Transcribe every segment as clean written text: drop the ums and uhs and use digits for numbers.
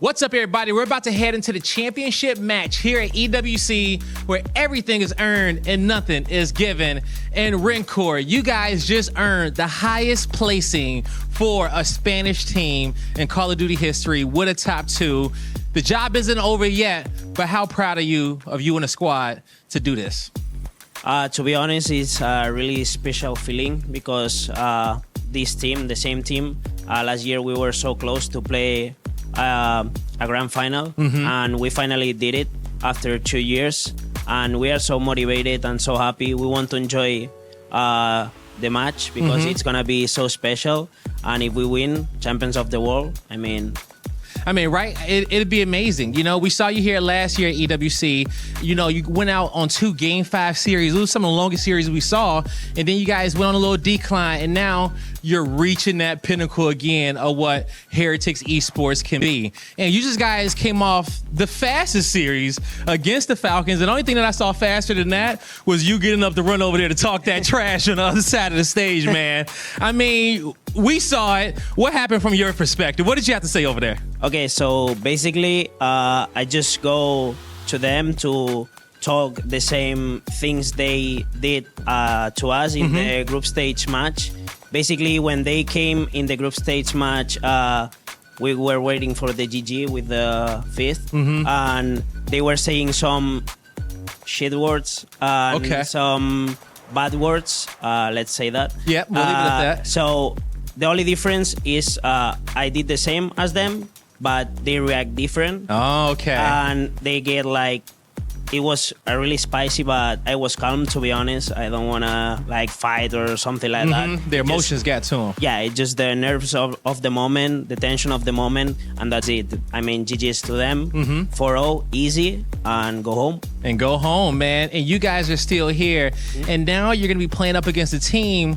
What's up, everybody? We're about to head into the championship match here at EWC, where everything is earned and nothing is given. And Rencor, you guys just earned the highest placing for a Spanish team in Call of Duty history with a top 2. The job isn't over yet, but how proud are you of you and the squad to do this? To be honest, it's a really special feeling because this team, the same team, last year we were so close to play a grand final, and we finally did it after 2 years, and we are so motivated and so happy. We want to enjoy the match because it's gonna be so special, and if we win Champions of the World, I mean, right? It'd be amazing. You know, we saw you here last year at EWC. You know, you went out on 2 Game 5 series. It was some of the longest series we saw. And then you guys went on a little decline. And now you're reaching that pinnacle again of what Heretics Esports can be. And you just guys came off the fastest series against the Falcons. And the only thing that I saw faster than that was you getting up to run over there to talk that trash on the other side of the stage, man. I mean, we saw it. What happened from your perspective? What did you have to say over there? Okay, so basically, I just go to them to talk the same things they did to us in the group stage match. Basically, when they came in the group stage match, we were waiting for the GG with the fifth, and they were saying some shit words and some bad words. Let's say that. Yeah, we'll leave it at that. So the only difference is I did the same as them, but they react different. Oh, okay. And they get like, it was really spicy, but I was calm, to be honest. I don't want to like fight or something like that. Their emotions got to them. Yeah, it's just the nerves of the moment, the tension of the moment, and that's it. I mean, GG's to them. 4-0, easy, and go home. And go home, man. And you guys are still here. And now you're going to be playing up against a team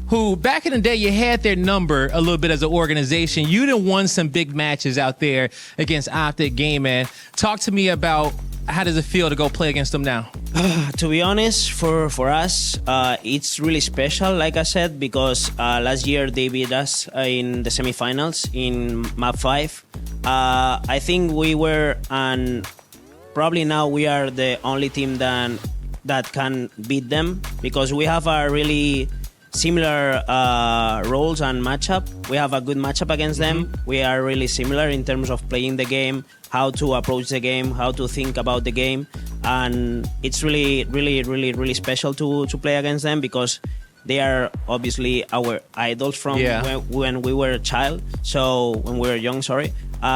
who, back in the day, you had their number a little bit as an organization. You done won some big matches out there against OpTic Gaming. Talk to me about how does it feel to go play against them now? To be honest, for us, it's really special, like I said, because last year they beat us in the semifinals in Map 5. I think we were, and probably now we are the only team that can beat them, because we have a really similar roles and matchup. We have a good matchup against them. We are really similar in terms of playing the game, how to approach the game, how to think about the game, and it's really, really, really, really special to play against them because they are obviously our idols from when we were a child. So when we were young, sorry.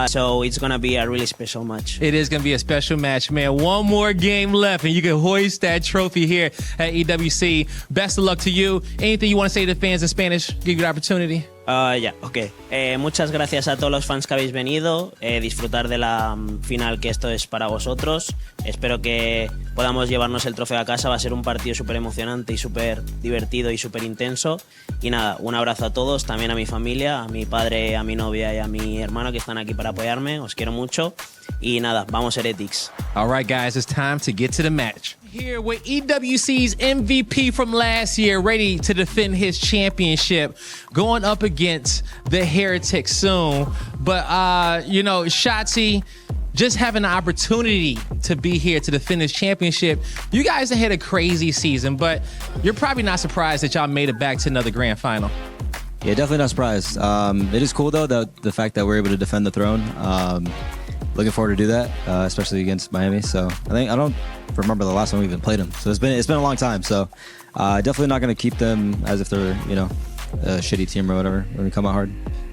So it's going to be a really special match. It is going to be a special match, man. One more game left, and you can hoist that trophy here at EWC. Best of luck to you. Anything you want to say to the fans in Spanish? Give you the opportunity. Ok. Muchas gracias a todos los fans que habéis venido. Disfrutar de la final, que esto es para vosotros. Espero que podamos llevarnos el trofeo a casa. Va a ser un partido súper emocionante y súper divertido y súper intenso. Y nada, un abrazo a todos, también a mi familia, a mi padre, a mi novia y a mi hermano que están aquí para apoyarme. Os quiero mucho. Y nada, vamos Heretics. All right, guys, it's time to get to the match. Here with EWC's MVP from last year, ready to defend his championship, going up against the Heretics soon. But, you know, Shotzzy, just having the opportunity to be here to defend his championship. You guys have had a crazy season, but you're probably not surprised that y'all made it back to another grand final. Yeah, definitely not surprised. It is cool, though, the fact that we're able to defend the throne. Looking forward to do that, especially against Miami. So I don't remember the last time we even played them. So it's been a long time. So definitely not going to keep them as if they're, you know, a shitty team or whatever. We're going to come out hard.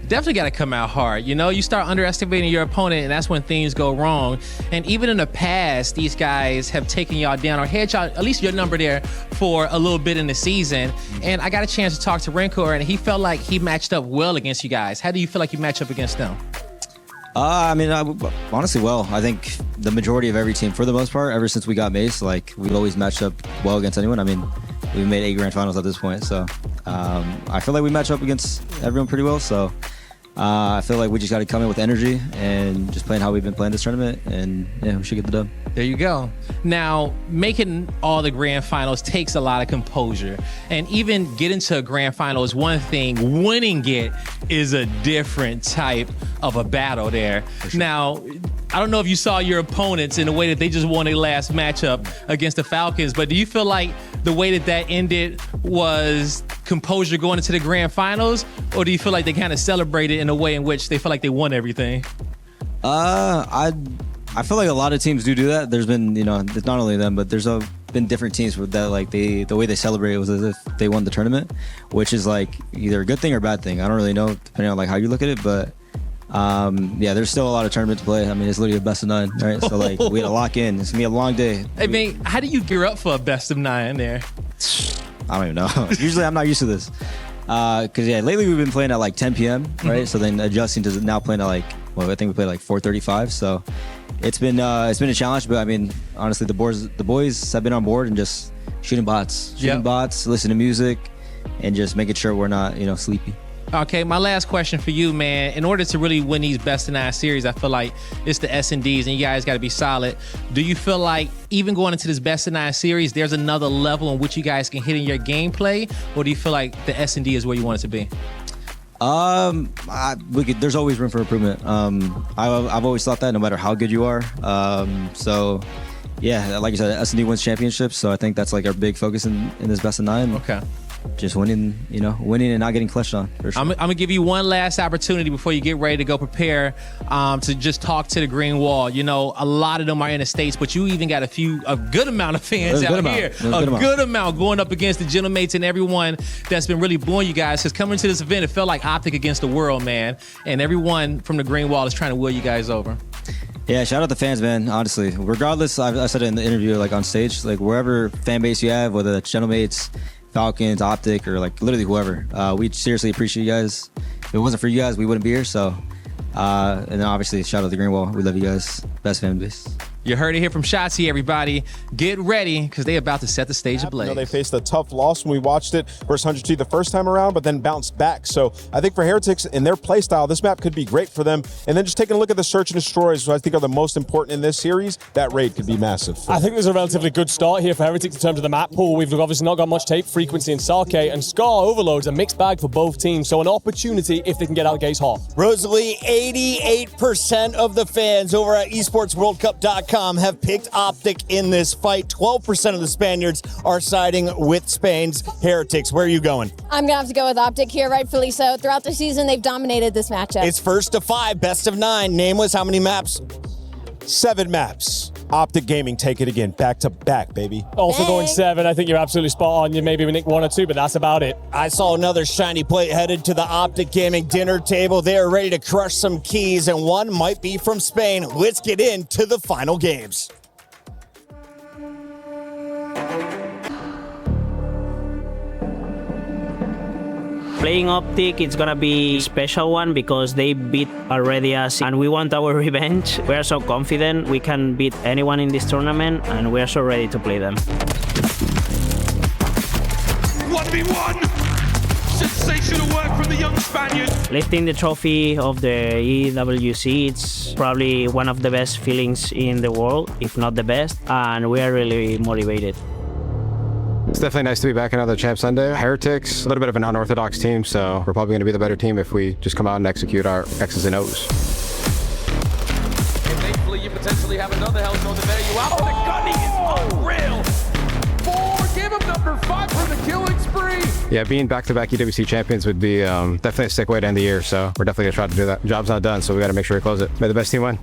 Definitely got to come out hard. You know, you start underestimating your opponent, and that's when things go wrong. And even in the past, these guys have taken y'all down or had y'all, at least your number there, for a little bit in the season. And I got a chance to talk to Rencor, and he felt like he matched up well against you guys. How do you feel like you match up against them? I mean, honestly, well, I think the majority of every team, for the most part, ever since we got Mace, like, we've always matched up well against anyone. I mean, we've made 8 grand finals at this point, so I feel like we match up against everyone pretty well. So I feel like we just got to come in with energy and just playing how we've been playing this tournament, and yeah, we should get the dub. There you go. Now, making all the grand finals takes a lot of composure. And even getting to a grand final is one thing. Winning it is a different type of a battle there. Sure. Now, I don't know if you saw your opponents in the way that they just won their last matchup against the Falcons, but do you feel like the way that ended was composure going into the grand finals, or do you feel like they kind of celebrated in a way in which they feel like they won everything? I feel like a lot of teams do that. There's been, it's not only them, but there's been different teams with that, like the way they celebrate was as if they won the tournament, which is like either a good thing or a bad thing. I don't really know, depending on like how you look at it, but yeah, there's still a lot of tournament to play. I mean, it's literally a best of 9, right? So like we had to lock in. It's gonna be a long day. I mean, how do you gear up for a best of 9 there? I don't even know. Usually I'm not used to this. Cause yeah, lately we've been playing at like 10 p.m. right? Mm-hmm. So then adjusting to now playing at like, well, I think we played like 4:35. So it's been a challenge, but I mean, honestly, the boys have been on board and just shooting bots, listening to music, and just making sure we're not, sleepy. Okay, my last question for you, man. In order to really win these best of 9 series, I feel like it's the S&Ds, and you guys got to be solid. Do you feel like even going into this best of 9 series, there's another level in which you guys can hit in your gameplay, or do you feel like the S&D is where you want it to be? There's always room for improvement. I've always thought that no matter how good you are. So yeah, like you said, S&D wins championships. So I think that's like our big focus in this best of 9. Okay. Just winning and not getting clutched on. For sure. I'm gonna give you one last opportunity before you get ready to go prepare to just talk to the Green Wall. A lot of them are in the States, but you even got a good amount of fans out here. A good amount going up against the Gentlemates and everyone that's been really booing you guys. Because coming to this event, it felt like OpTic against the world, man. And everyone from the Green Wall is trying to will you guys over. Yeah, shout out the fans, man. Honestly, regardless, I said it in the interview, like on stage, like wherever fan base you have, whether that's Gentlemates, Falcons, OpTic, or like literally whoever. We seriously appreciate you guys. If it wasn't for you guys, we wouldn't be here. So, and then obviously shout out to Greenwall. We love you guys. Best fan base. You heard it here from Shotzzy, everybody. Get ready, because they're about to set the stage ablaze. They faced a tough loss when we watched it versus 100T the first time around, but then bounced back. So I think for Heretics in their play style, this map could be great for them. And then just taking a look at the search and destroys, which I think are the most important in this series, that raid could be massive. I think there's a relatively good start here for Heretics in terms of the map pool. We've obviously not got much tape, Frequency and Sarkay, and Scar Overload's a mixed bag for both teams. So an opportunity if they can get out the gates hot. Rosalie, 88% of the fans over at esportsworldcup.com have picked OpTic in this fight. 12% of the Spaniards are siding with Spain's Heretics. Where are you going? I'm going to have to go with OpTic here, rightfully so. Throughout the season, they've dominated this matchup. It's first to 5, best of 9. Nameless, how many maps? 7 maps. OpTic Gaming take it again, back to back, baby. Also going 7. I think you're absolutely spot on. You maybe nick 1 or 2, but that's about it. I saw another shiny plate headed to the OpTic Gaming dinner table. They are ready to crush some keys, and one might be from Spain. Let's get into the final games. Playing OpTic, it's gonna be a special one because they beat already us and we want our revenge. We are so confident we can beat anyone in this tournament and we are so ready to play them. 1v1! Sensational work from the young Spaniard. Lifting the trophy of the EWC, it's probably one of the best feelings in the world, if not the best, and we are really motivated. It's definitely nice to be back another Champ Sunday. Heretics, a little bit of an unorthodox team, so we're probably going to be the better team if we just come out and execute our X's and O's. And thankfully, you potentially have another Hellstone to bear you out. Oh, the gunning is unreal. 4, give him number 5 for the killing spree. Yeah, being back-to-back EWC champions would be definitely a sick way to end the year, so we're definitely going to try to do that. Job's not done, so we got to make sure we close it. May the best team win.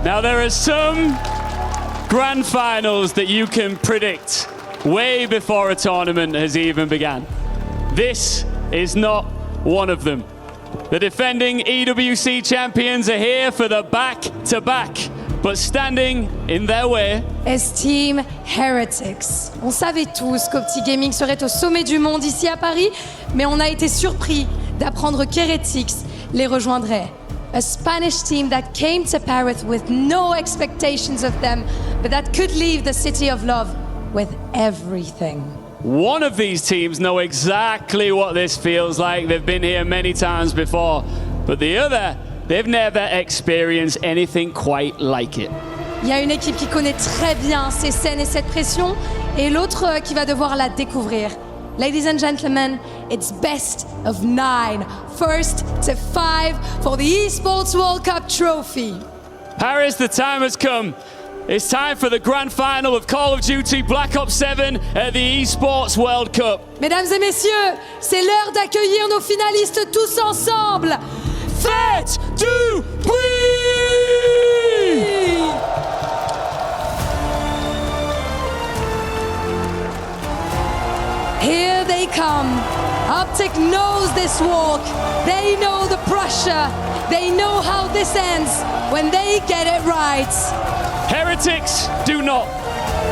Now there are some grand finals that you can predict way before a tournament has even begun. This is not one of them. The defending EWC champions are here for the back-to-back, but standing in their way is Team Heretics. On savait tous qu'OpTic Gaming serait au sommet du monde ici à Paris, mais on a été surpris d'apprendre qu'Heretics les rejoindrait. A Spanish team that came to Paris with no expectations of them, but that could leave the city of love with everything. One of these teams know exactly what this feels like. They've been here many times before. But the other, they've never experienced anything quite like it. Il y a une équipe qui connaît très bien ces scènes et cette pression, et l'autre qui va devoir la découvrir. Ladies and gentlemen, it's best of 9. First to 5 for the Esports World Cup trophy. Paris, the time has come. It's time for the grand final of Call of Duty Black Ops 7 at the Esports World Cup. Mesdames et messieurs, c'est l'heure d'accueillir nos finalistes tous ensemble. Faites du bruit! Here they come. OpTic knows this walk. They know the pressure. They know how this ends when they get it right. Heretics do not.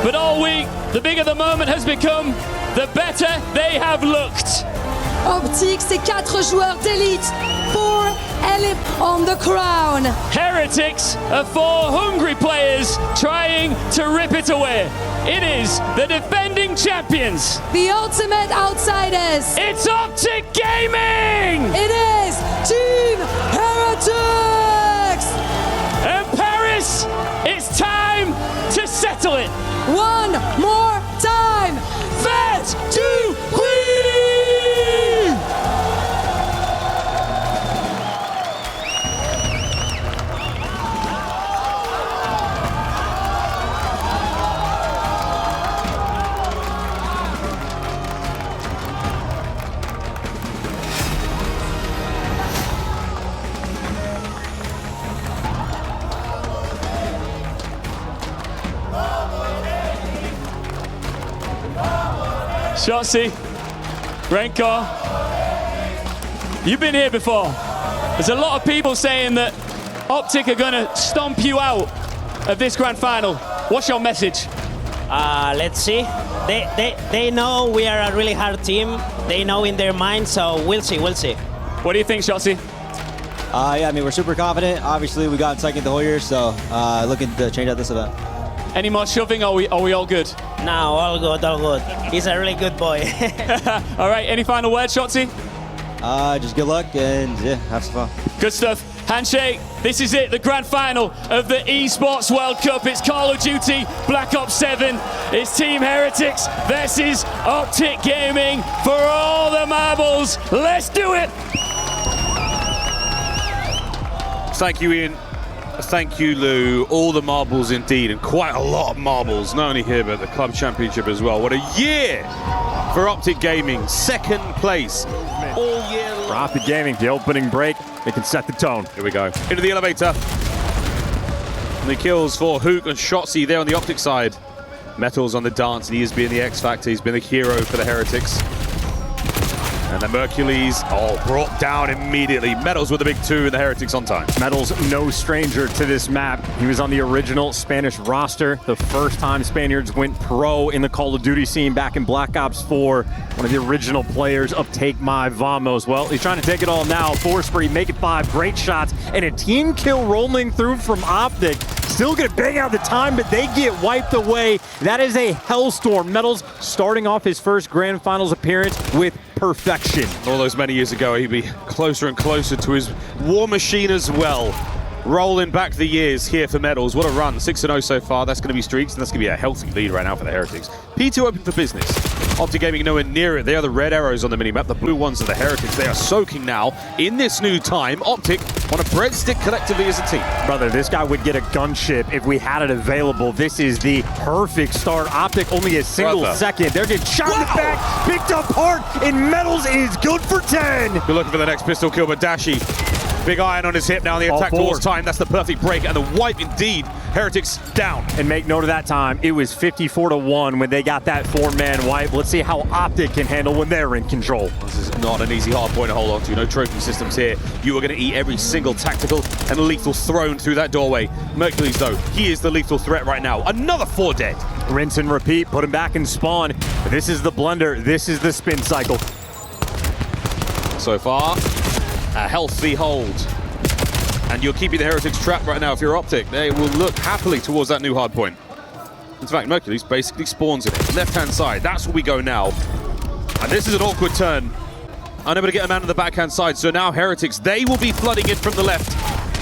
But all week, the bigger the moment has become, the better they have looked. OpTic, c'est 4 joueurs d'élite. 4 elite on the crown. Heretics are 4 hungry players trying to rip it away. It is the defending champions. The ultimate outsiders. It's OpTic Gaming! It is Team Heretics! And Paris, it's time to settle it. One more time. Faites du bruit! Shotzzy, Renko, you've been here before. There's a lot of people saying that OpTic are going to stomp you out of this grand final. What's your message? Let's see. They know we are a really hard team. They know in their mind, so we'll see. What do you think, Shotzzy? Yeah, I mean, we're super confident. Obviously, we got second the whole year, so looking to change out this event. Any more shoving, or are we all good? No, all good. He's a really good boy. All right, any final words, Shotzzy? Just good luck and yeah, have some fun. Good stuff. Handshake. This is it, the grand final of the Esports World Cup. It's Call of Duty Black Ops 7. It's Team Heretics versus OpTic Gaming for all the marbles. Let's do it. Thank you, Ian. Thank you, Lou. All the marbles indeed, and quite a lot of marbles, not only here, but the club championship as well. What a year for OpTic Gaming. Second place all year long. For OpTic Gaming, the opening break, they can set the tone. Here we go. Into the elevator. And the kills for Huke and Shotzzy there on the OpTic side. Metals on the dance, and he has been the X Factor. He's been the hero for the Heretics. And the Mercules, brought down immediately. Metals with the big 2 and the Heretics on time. Metals, no stranger to this map. He was on the original Spanish roster the first time Spaniards went pro in the Call of Duty scene back in Black Ops 4. One of the original players of Take My Vamos. Well, he's trying to take it all now. 4 spree, make it 5, great shots, and a team kill rolling through from OpTic. Still gonna bang out the time, but they get wiped away. That is a hellstorm. Metals starting off his first Grand Finals appearance with perfection. All those many years ago, he'd be closer and closer to his war machine as well. Rolling back the years here for Metals. What a run, 6-0 so far. That's going to be streaks, and that's going to be a healthy lead right now for the Heretics. P2 open for business. OpTic Gaming nowhere near it. They are the red arrows on the minimap. The blue ones are the Heretics. They are soaking now in this new time. OpTic on a breadstick collectively as a team. Brother, this guy would get a gunship if we had it available. This is the perfect start. OpTic only a single second. They're getting shot in the back, picked apart, and Metals is good for 10. We're looking for the next pistol kill, but Dashi. Big iron on his hip now, the attack towards time. That's the perfect break, and the wipe indeed. Heretics down. And make note of that time. It was 54-1 when they got that 4-man wipe. Let's see how OpTic can handle when they're in control. This is not an easy hard point to hold on to. No trophy systems here. You are going to eat every single tactical and lethal thrown through that doorway. Mercules, though, he is the lethal threat right now. Another 4 dead. Rinse and repeat, put him back in spawn. This is the blender. This is the spin cycle. so far. A healthy hold. And you're keeping the Heretics trapped right now if you're OpTic. They will look happily towards that new hard point. In fact, Mercules basically spawns in it. Left-hand side, that's where we go now. And this is an awkward turn. Unable to get a man on the backhand side, so now Heretics, they will be flooding in from the left.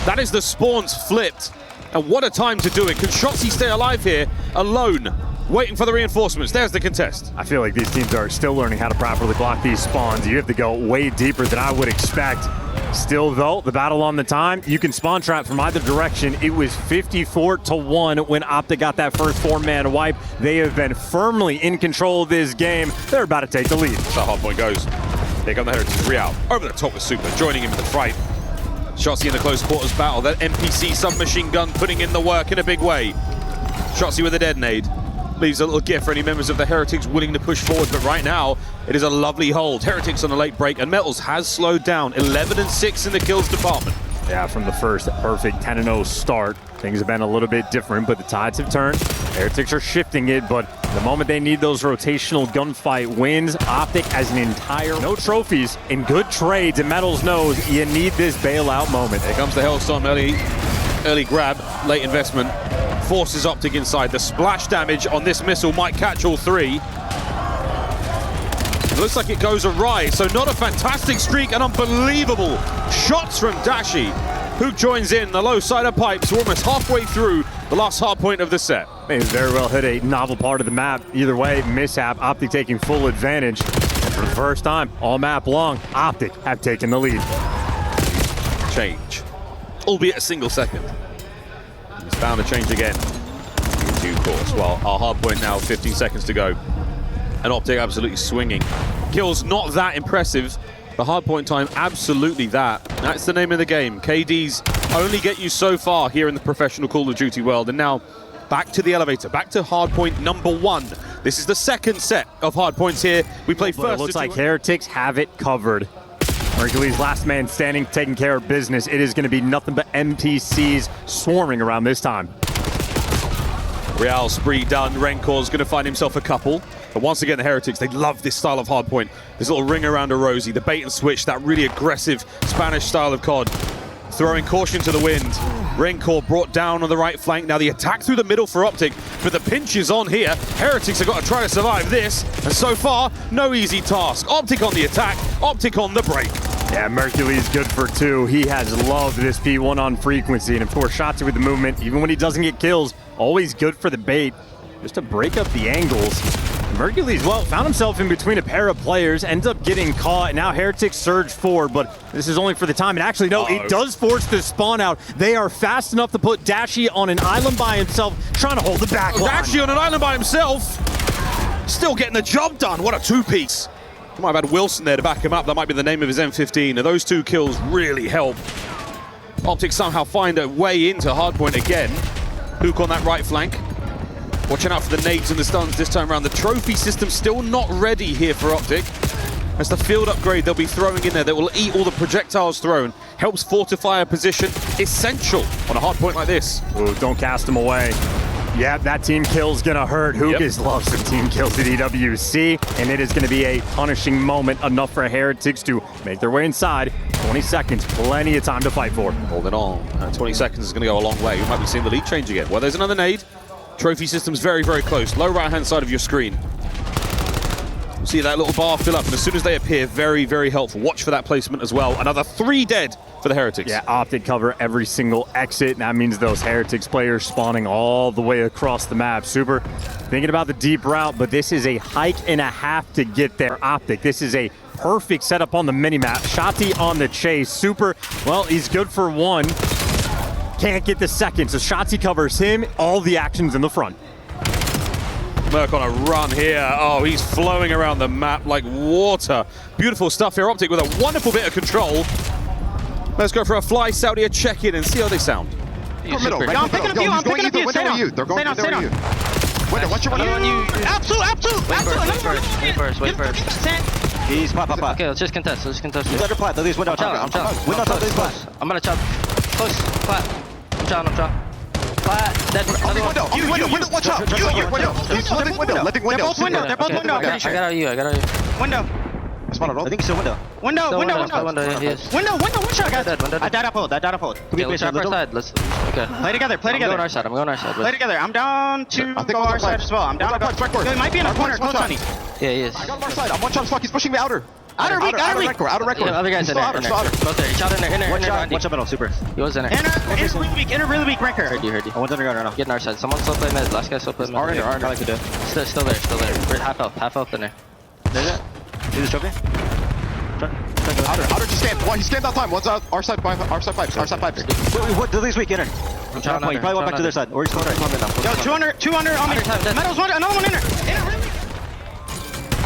That is the spawns flipped. And what a time to do it. Can Shotzzy stay alive here, alone, waiting for the reinforcements? There's the contest. I feel like these teams are still learning how to properly block these spawns. You have to go way deeper than I would expect. Still, though, the battle on the time, you can spawn trap from either direction. It was 54-1 when OpTic got that first 4-man wipe. They have been firmly in control of this game. They're about to take the lead. That's how hardpoint goes. Here come the Heretics, Real over the top with Super, joining him in the fight. Shotzzy in the close quarters battle. That NPC submachine gun putting in the work in a big way. Shotzzy with a dead nade. Leaves a little gift for any members of the Heretics willing to push forward, but right now, it is a lovely hold. Heretics on a late break, and Metals has slowed down. 11-6 in the kills department. Yeah, from the first perfect 10-0 start, things have been a little bit different, but the tides have turned. Heretics are shifting it, but the moment they need those rotational gunfight wins, OpTic as an entire no trophies in good trades, and Metals knows you need this bailout moment. Here comes the Hellstorm, early grab, late investment. Forces OpTic inside. The splash damage on this missile might catch all three. It looks like it goes awry, so not a fantastic streak, and unbelievable shots from Dashi. Huke joins in, the low side of pipes. We're almost halfway through the last hard point of the set. May very well hit a novel part of the map. Either way, mishap, OpTic taking full advantage. And for the first time, all map long, OpTic have taken the lead. Change, albeit a single second. It's bound to change again in due course. Well, our hard point now, 15 seconds to go. And OpTic absolutely swinging. Kills not that impressive. The hard point time, absolutely that. That's the name of the game. KDs only get you so far here in the professional Call of Duty world. And now back to the elevator, back to hard point number 1. This is the second set of hard points here. We play first. It looks like Heretics have it covered. Mercules last man standing, taking care of business. It is going to be nothing but NPCs swarming around this time. Real spree done. Renkor's going to find himself a couple. But once again, the Heretics, they love this style of hardpoint. This little ring around a Rosie, the bait and switch, that really aggressive Spanish style of COD. Throwing caution to the wind. Renkor brought down on the right flank. Now the attack through the middle for OpTic, but the pinch is on here. Heretics have got to try to survive this. And so far, no easy task. OpTic on the attack, OpTic on the break. Yeah, Mercules good for 2. He has loved this P1 on frequency. And of course, Shotzzy with the movement, even when he doesn't get kills, always good for the bait, just to break up the angles. Mercules, well, found himself in between a pair of players, ends up getting caught, and now Heretics surge forward, but this is only for the time. And actually, no, it does force the spawn out. They are fast enough to put Dashi on an island by himself, trying to hold the back line. Dashi on an island by himself, still getting the job done. What a two-piece. He might have had Wilson there to back him up. That might be the name of his M15. And those 2 kills really help. OpTic somehow find a way into hardpoint again. Huke on that right flank. Watching out for the nades and the stuns this time around. The trophy system still not ready here for OpTic. That's the field upgrade they'll be throwing in there that will eat all the projectiles thrown. Helps fortify a position. Essential on a hard point like this. Ooh, don't cast him away. Yeah, that team kill's gonna hurt. Huke loves some team kills at EWC, and it is gonna be a punishing moment, enough for Heretics to make their way inside. 20 seconds, plenty of time to fight for. Holding on. 20 seconds is gonna go a long way. You might be seeing the lead change again. Well, there's another nade. Trophy system's very, very close. Low right-hand side of your screen. See that little bar fill up, and as soon as they appear, very, very helpful. Watch for that placement as well. Another 3 dead for the Heretics. Yeah, OpTic cover every single exit. That means those Heretics players spawning all the way across the map. Super thinking about the deep route, but this is a hike and a half to get there. OpTic, this is a perfect setup on the mini-map. Shotzzy on the chase. Super, well, he's good for 1. Can't get the second, so Shotzzy covers him. All the actions in the front. Merc on a run here. Oh, he's flowing around the map like water. Beautiful stuff here. OpTic with a wonderful bit of control. Let's go for a fly Saudi, a check-in, and see how they sound. Middle, right? I'm picking up you. I'm picking up you. Window or you? They're going to you. Window, watch your window. Absolute. Wait first. He's pop. Okay, let's just contest. He's under plat. These window top. Window top. These plat. I'm gonna chop. Close. Plat. I'm down. Plat. Dead. Window. Watch out. Window. Letting window. They're both window. I got out you. Window. spawn at all? I think so. Window. Window, Still window, window, window. still window, yes. Window, one shot, guys. Window dead. I died up hold, Okay, let's trap our side. Let's, okay. Play together, play together. I'm going our side. Play together. I'm down to go our side as well. I'm down to go. He might be in a corner, close on you. Yeah, he is. I got him our side. I'm one shot as fuck. He's pushing me outer. Outer weak. Outer red core. Other guys in there. Both there. He shot in there. Inner. One shot middle, super. He was in there. Inner really weak ranker. Heard you. I went underground right now. Get in our side. Someone still play mid. Last guy still play mid. Our under. Still there. We're half health in there. See this trophy? Outer just scanned. He scanned that time. One's out. Our side pipes. What? Dele's weak inner. I'm trying You probably went back to their side. Or he's going right. Yo, 200 on me. Metal's one. Another one inner.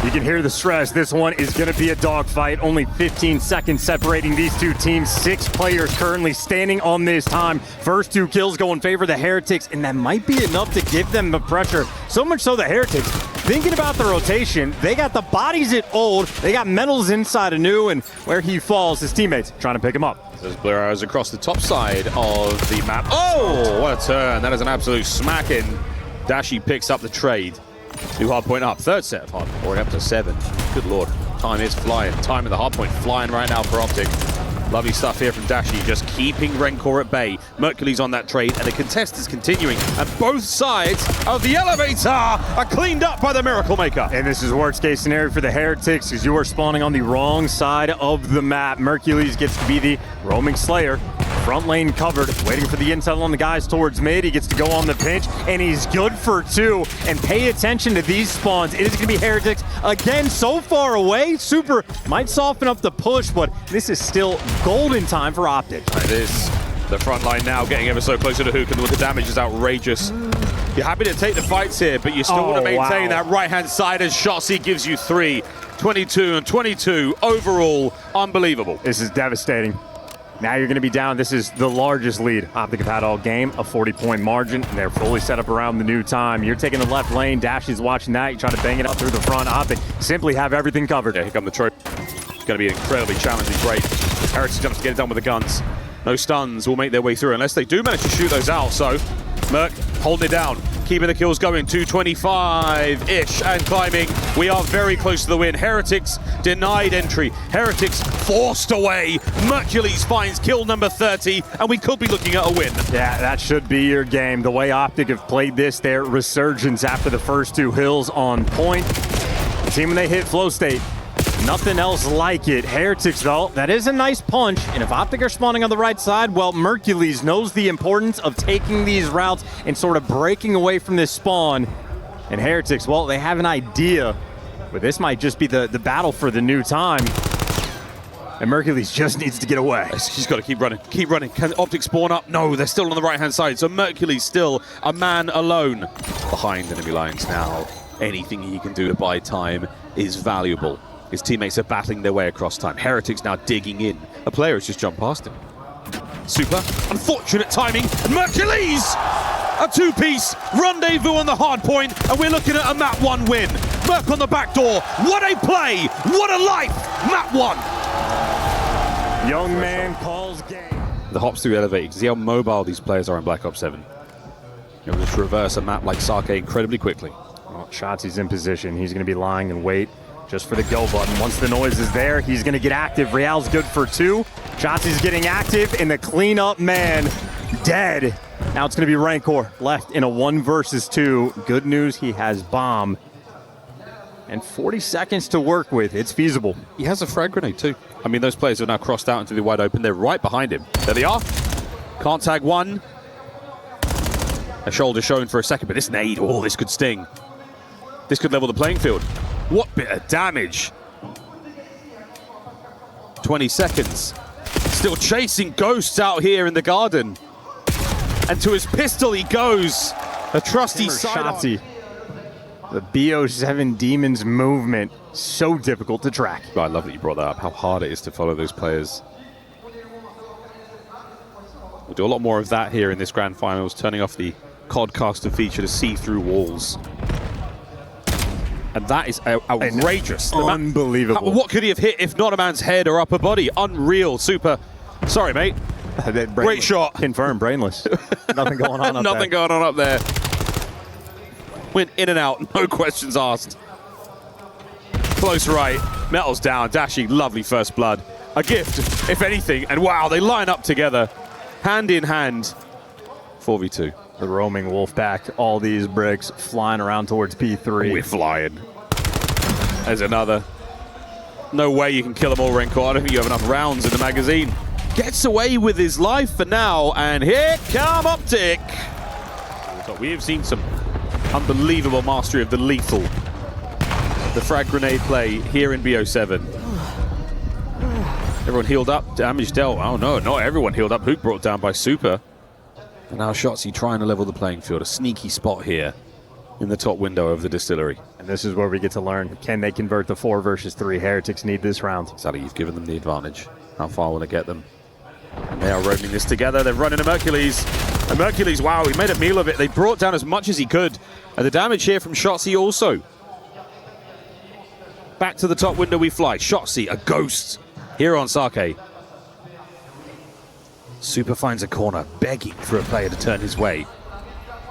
You can hear the stress. This one is going to be a dogfight. Only 15 seconds separating these two teams. 6 players currently standing on this time. First 2 kills go in favor of the Heretics, and that might be enough to give them the pressure. So much so the Heretics, thinking about the rotation, they got the bodies at old, they got Metals inside of new, and where he falls, his teammates trying to pick him up. There's blue arrows across the top side of the map. Oh, what a turn. That is an absolute smacking. Dashi picks up the trade. New hardpoint up. 3rd set of hardpoint. Already up to 7. Good lord. Time is flying. Time at the hardpoint flying right now for OpTic. Lovely stuff here from Dashi, just keeping Rencor at bay. Mercules on that trade, and the contest is continuing. And both sides of the elevator are cleaned up by the Miracle Maker. And this is worst case scenario for the Heretics, because you are spawning on the wrong side of the map. Mercules gets to be the roaming slayer. Front lane covered, waiting for the intel on the guys towards mid. He gets to go on the pinch, and he's good for 2. And pay attention to these spawns. It is going to be Heretics again, so far away. Super might soften up the push, but this is still golden time for OpTic. It is. The front line now getting ever so closer to Huke, and the damage is outrageous. You're happy to take the fights here, but you still want to maintain that right-hand side as Shotzzy gives you 3. 22 and 22 overall. Unbelievable. This is devastating. Now you're going to be down. This is the largest lead OpTic have had all game, a 40-point margin, and they're fully set up around the new time. You're taking the left lane. Dashy's watching that. You're trying to bang it up through the front. OpTic simply have everything covered. Yeah, here come the trophy. It's going to be an incredibly challenging break. Heretics going to get it done with the guns. No stuns will make their way through unless they do manage to shoot those out. So Merc holding it down, keeping the kills going. 225-ish and climbing. We are very close to the win. Heretics denied entry. Heretics forced away. Mercules finds kill number 30, and we could be looking at a win. Yeah, that should be your game. The way OpTic have played this, their resurgence after the first 2 hills on point. The team when they hit flow state, nothing else like it. Heretics, though, that is a nice punch. And if OpTic are spawning on the right side, well, Mercules knows the importance of taking these routes and sort of breaking away from this spawn. And Heretics, well, they have an idea, but this might just be the battle for the new time. And Mercules just needs to get away. He's got to keep running, keep running. Can OpTic spawn up? No, they're still on the right-hand side. So Mercules still a man alone behind enemy lines now. Anything he can do to buy time is valuable. His teammates are battling their way across time. Heretics now digging in. A player has just jumped past him. Super unfortunate timing. And Mercules! A 2-piece rendezvous on the hard point, and we're looking at a map 1 win. Merc on the back door. What a play! What a life! Map 1. Young man calls game. The hops through elevator. You can see how mobile these players are in Black Ops 7. Able to traverse a map like Sake incredibly quickly. Well, Shotzi's in position. He's going to be lying in wait just for the go button. Once the noise is there, he's going to get active. Real's good for 2. Shotzi's getting active, and the cleanup man dead. Now it's going to be Rancor left in a 1 versus 2. Good news, he has bomb. And 40 seconds to work with. It's feasible. He has a frag grenade too. I mean, those players are now crossed out into the wide open. They're right behind him. There they are. Can't tag one. A shoulder shown for a second, but this nade, oh, this could sting. This could level the playing field. What bit of damage. 20 seconds. Still chasing ghosts out here in the garden. And to his pistol he goes. A trusty Shotzzy. The BO7 Demons movement, so difficult to track. I love that you brought that up, how hard it is to follow those players. We'll do a lot more of that here in this grand finals, turning off the Codcaster feature to see through walls. And that is outrageous. Unbelievable. What could he have hit if not a man's head or upper body? Unreal, super. Sorry, mate. Great shot. Confirmed, brainless. Nothing going on up there. Nothing going on up there. Went in and out, no questions asked. Close right. Metals down. Dashi, lovely first blood. A gift, if anything. And wow, they line up together. Hand in hand. 4v2. The roaming Wolfpack. All these bricks flying around towards P3. We're flying. There's another. No way you can kill them all, Rancor. I don't think you have enough rounds in the magazine. Gets away with his life for now. And here come OpTic. We have seen some unbelievable mastery of the lethal. The frag grenade play here in BO7. Everyone healed up, damage dealt. Oh no, not everyone healed up. Huke brought down by Super. And now Shotzzy trying to level the playing field. A sneaky spot here in the top window of the distillery. And this is where we get to learn. Can they convert the 4 versus 3? Heretics need this round. Sally, you've given them the advantage. How far will it get them? And they are roaming this together. They're running a Mercules. And Mercules, wow, he made a meal of it. They brought down as much as he could. And the damage here from Shotzzy also. Back to the top window we fly. Shotzzy, a ghost here on Sake. Super finds a corner, begging for a player to turn his way.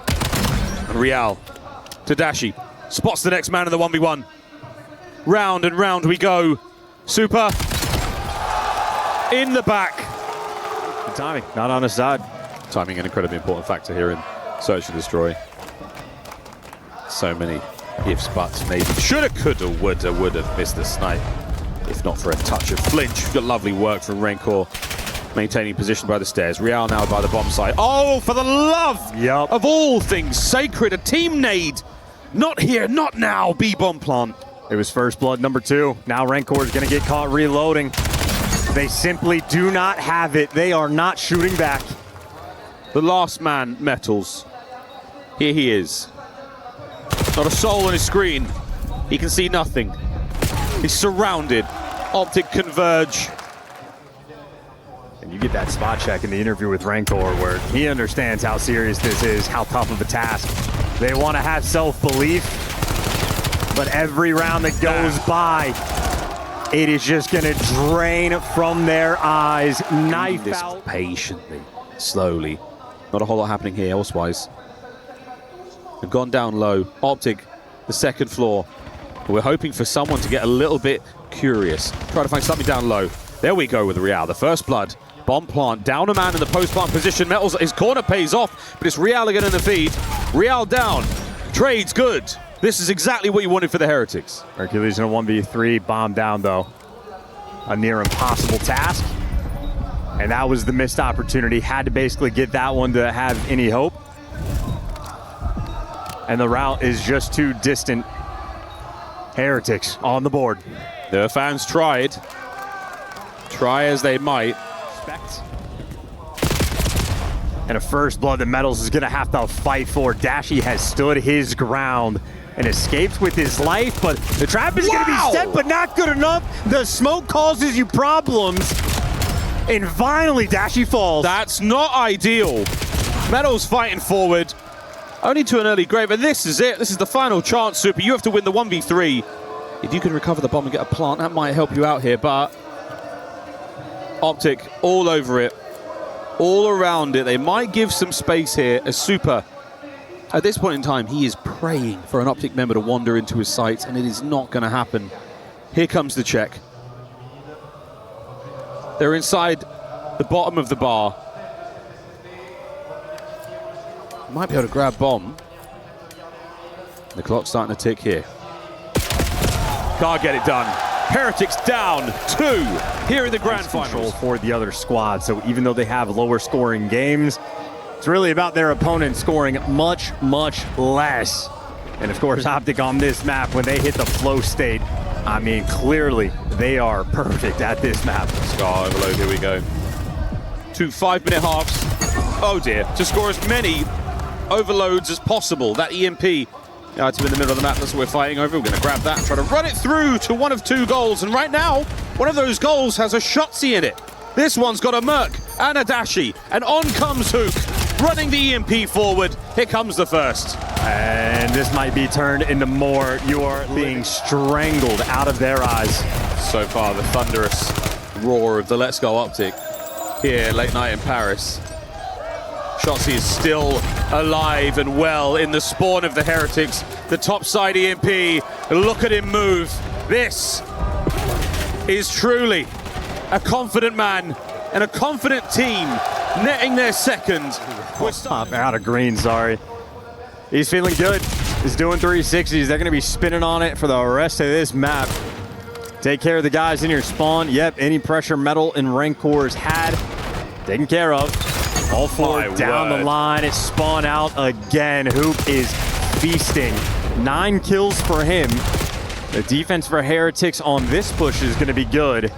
And Real to Dashi. Spots the next man in the 1v1. Round and round we go. Super in the back. Good timing, not on his side. Timing an incredibly important factor here in Search and Destroy. So many ifs, buts, maybe. Shoulda, coulda, woulda, would have missed the snipe. If not for a touch of flinch. Got lovely work from Rancor. Maintaining position by the stairs. Real now by the bomb site. Oh, for the love of all things sacred. A team nade. Not here, not now. B-bomb plant. It was first blood number 2. Now Rancor is going to get caught reloading. They simply do not have it. They are not shooting back. The last man, Metals. Here he is. Not a soul on his screen. He can see nothing. He's surrounded. OpTic converge. And you get that spot check in the interview with Rancor where he understands how serious this is, how tough of a task. They want to have self-belief, but every round that goes by, it is just going to drain from their eyes. Knife this out. Patiently, slowly. Not a whole lot happening here elsewise. They've gone down low. OpTic, the second floor. We're hoping for someone to get a little bit curious. Try to find something down low. There we go with Real, the first blood. Bomb plant, down a man in the post-plant position. Metals, his corner pays off, but it's Real again in the feed. Real down, trade's good. This is exactly what you wanted for the Heretics. Mercules in a 1v3, bomb down though. A near impossible task. And that was the missed opportunity. Had to basically get that one to have any hope. And the route is just too distant. Heretics on the board. The fans tried. Try as they might. And a first blood that Metals is going to have to fight for. Dashi has stood his ground and escapes with his life, but the trap is going to be set, but not good enough. The smoke causes you problems. And finally, Dashi falls. That's not ideal. Metals fighting forward. Only to an early grave, and this is it. This is the final chance, Super. You have to win the 1v3. If you can recover the bomb and get a plant, that might help you out here, but OpTic all over it, all around it. They might give some space here as Super. At this point in time, he is praying for an OpTic member to wander into his sights, and it is not going to happen. Here comes the check. They're inside the bottom of the bar. Might be able to grab bomb. The clock's starting to tick here. Can't get it done. Heretics down 2 here in the grand finals. For the other squad, so even though they have lower scoring games, it's really about their opponent scoring much, much less. And of course, OpTic on this map, when they hit the flow state, I mean, clearly they are perfect at this map. Scar overload, here we go. 2 5-minute halves. Oh dear, to score as many overloads as possible. That EMP item in the middle of the map, that's what we're fighting over. We're going to grab that and try to run it through to one of 2 goals. And right now, one of those goals has a Shotzzy in it. This one's got a Merc and a Dashi. And on comes Huke, running the EMP forward. Here comes the first. And this might be turned into more. You are being strangled out of their eyes. So far, the thunderous roar of the Let's Go OpTic here late night in Paris. Shotzzy is still alive and well in the spawn of the Heretics. The topside EMP, look at him move. This is truly a confident man and a confident team netting their second. Out of green, sorry. He's feeling good. He's doing 360s. They're going to be spinning on it for the rest of this map. Take care of the guys in your spawn. Yep, any pressure Metal and Rancor's had taken care of. All four down the line. It's spawn out again. Huke is feasting. 9 kills for him. The defense for Heretics on this push is going to be good.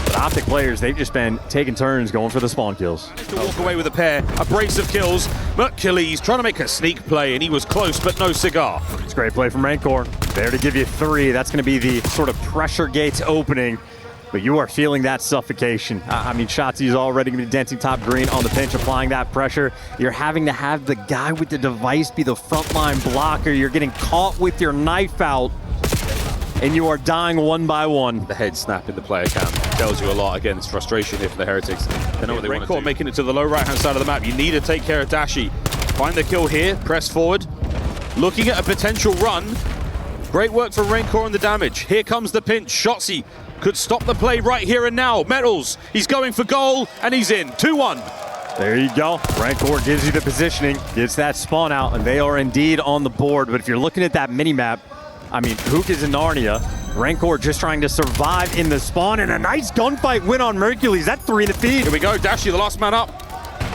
But OpTic players, they've just been taking turns going for the spawn kills. To walk away with a pair, a brace of kills. Mercules trying to make a sneak play, and he was close, but no cigar. It's a great play from Rancor. There to give you 3. That's going to be the sort of pressure gates opening. But you are feeling that suffocation. I mean, Shotzzy is already going to be denting top green on the pinch, applying that pressure. You're having to have the guy with the device be the frontline blocker. You're getting caught with your knife out, and you are dying one by one. The head snap in the player cam tells you a lot. Again, it's frustration here for the Heretics. They know what they want to do. Making it to the low right-hand side of the map. You need to take care of Dashi. Find the kill here, press forward. Looking at a potential run. Great work from Rancor on the damage. Here comes the pinch. Shotzzy could stop the play right here and now. Metals, he's going for goal, and he's in. 2-1. There you go. Rancor gives you the positioning, gets that spawn out, and they are indeed on the board. But if you're looking at that mini-map, I mean, Huke is in Narnia. Rancor just trying to survive in the spawn, and a nice gunfight win on Mercules. That's 3 in the feed. Here we go, Dashi, the last man up.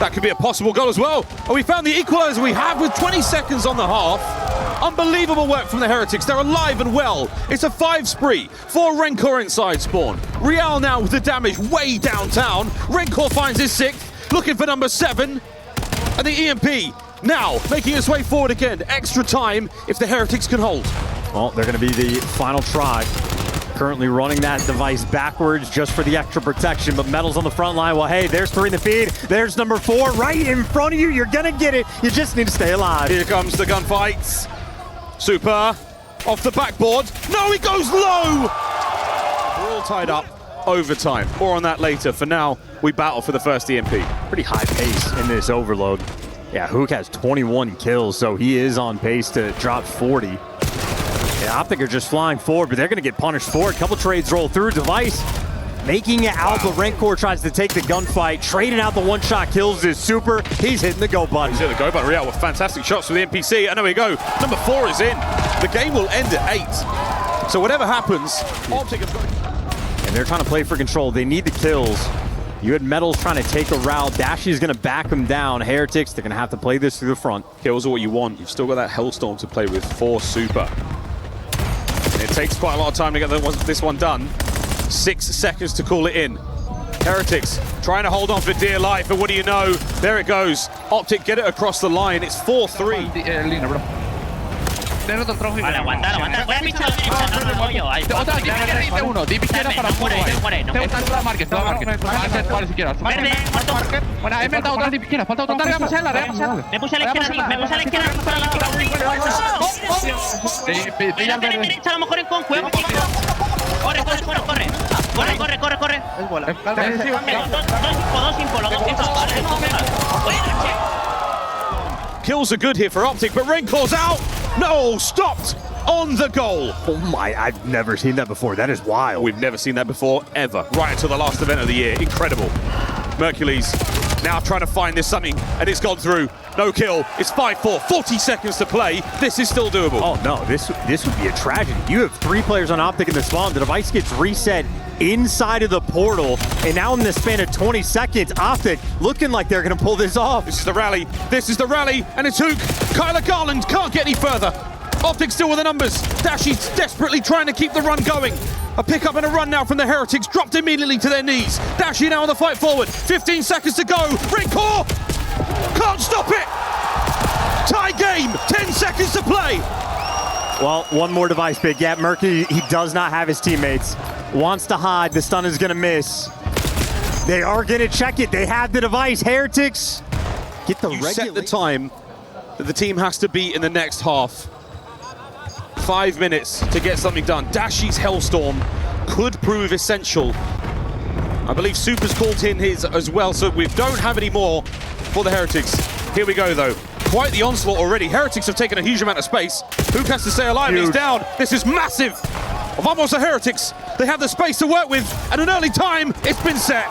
That could be a possible goal as well. And we found the equalizer we have with 20 seconds on the half. Unbelievable work from the Heretics. They're alive and well. It's a 5 spree for Rancor inside spawn. Real now with the damage way downtown. Rancor finds his 6th, looking for number 7. And the EMP now making its way forward again. Extra time if the Heretics can hold. Well, they're going to be the final try. Currently running that device backwards just for the extra protection, but Metal's on the front line. Well, hey, there's 3 in the feed. There's number 4 right in front of you. You're going to get it. You just need to stay alive. Here comes the gunfights. Super off the backboard. No, he goes low. We're all tied up. Overtime. More on that later. For now, we battle for the first EMP. Pretty high pace in this overload. Yeah, Huke has 21 kills, so he is on pace to drop 40. Yeah, OpTic are just flying forward, but they're going to get punished for it. Couple trades roll through. Device making it out, but Rancor tries to take the gunfight. Trading out the one-shot kills is Super. He's hitting the go button. He's hitting the go button. Real with fantastic shots for the NPC. And there we go. Number 4 is in. The game will end at 8. So whatever happens, OpTic have got... And they're trying to play for control. They need the kills. You had Metals trying to take a route. Dashy's going to back him down. Heretics, they're going to have to play this through the front. Kills are what you want. You've still got that Hellstorm to play with for Super. And it takes quite a lot of time to get this one done. 6 seconds to call it in. Heretics trying to hold on for dear life, and what do you know? There it goes. OpTic get it across the line. It's 4-3. Vale, aguantar. Voy a pinchar la derecha, no rollo. Ahí. Otra, dice uno. Dip izquierda para no muere. Te gusta toda market. Vale, si quieres. Bueno, he faltado otra dip izquierda. Falta otra larga pasada, larga pasada. Me puse a la izquierda, me puse a la izquierda para la derecha, a lo mejor en con cueva. Corre. Es bola. Dos impolo. Kills are good here for OpTic, but Rancor's out. No, stopped on the goal. Oh my, I've never seen that before. That is wild. We've never seen that before, ever. Right until the last event of the year. Incredible. Mercules now trying to find this something, and it's gone through. No kill. It's 5-4. 40 seconds to play. This is still doable. Oh no, this would be a tragedy. You have 3 players on OpTic in the spawn. The device gets reset inside of the portal, and now in the span of 20 seconds, OpTic looking like they're going to pull this off. This is the rally, and it's Huke. Kyler Garland can't get any further. OpTic still with the numbers. Dashy's desperately trying to keep the run going. A pickup and a run now from the Heretics, dropped immediately to their knees. Dashy now on the fight forward. 15 seconds to go. Rancor can't stop it. Tie game. 10 seconds to play. Well, one more device pick. Yeah, Mercury, he does not have his teammates. Wants to hide. The stun is going to miss. They are going to check it. They have the device. Heretics get the regulate. Set the time that the team has to beat in the next half. 5 minutes to get something done. Dashy's Hellstorm could prove essential. I believe Super's called in his as well, so we don't have any more for the Heretics. Here we go, though. Quite the onslaught already. Heretics have taken a huge amount of space. Huke has to stay alive. He's down. This is massive. Vamos the Heretics. They have the space to work with at an early time. It's been set.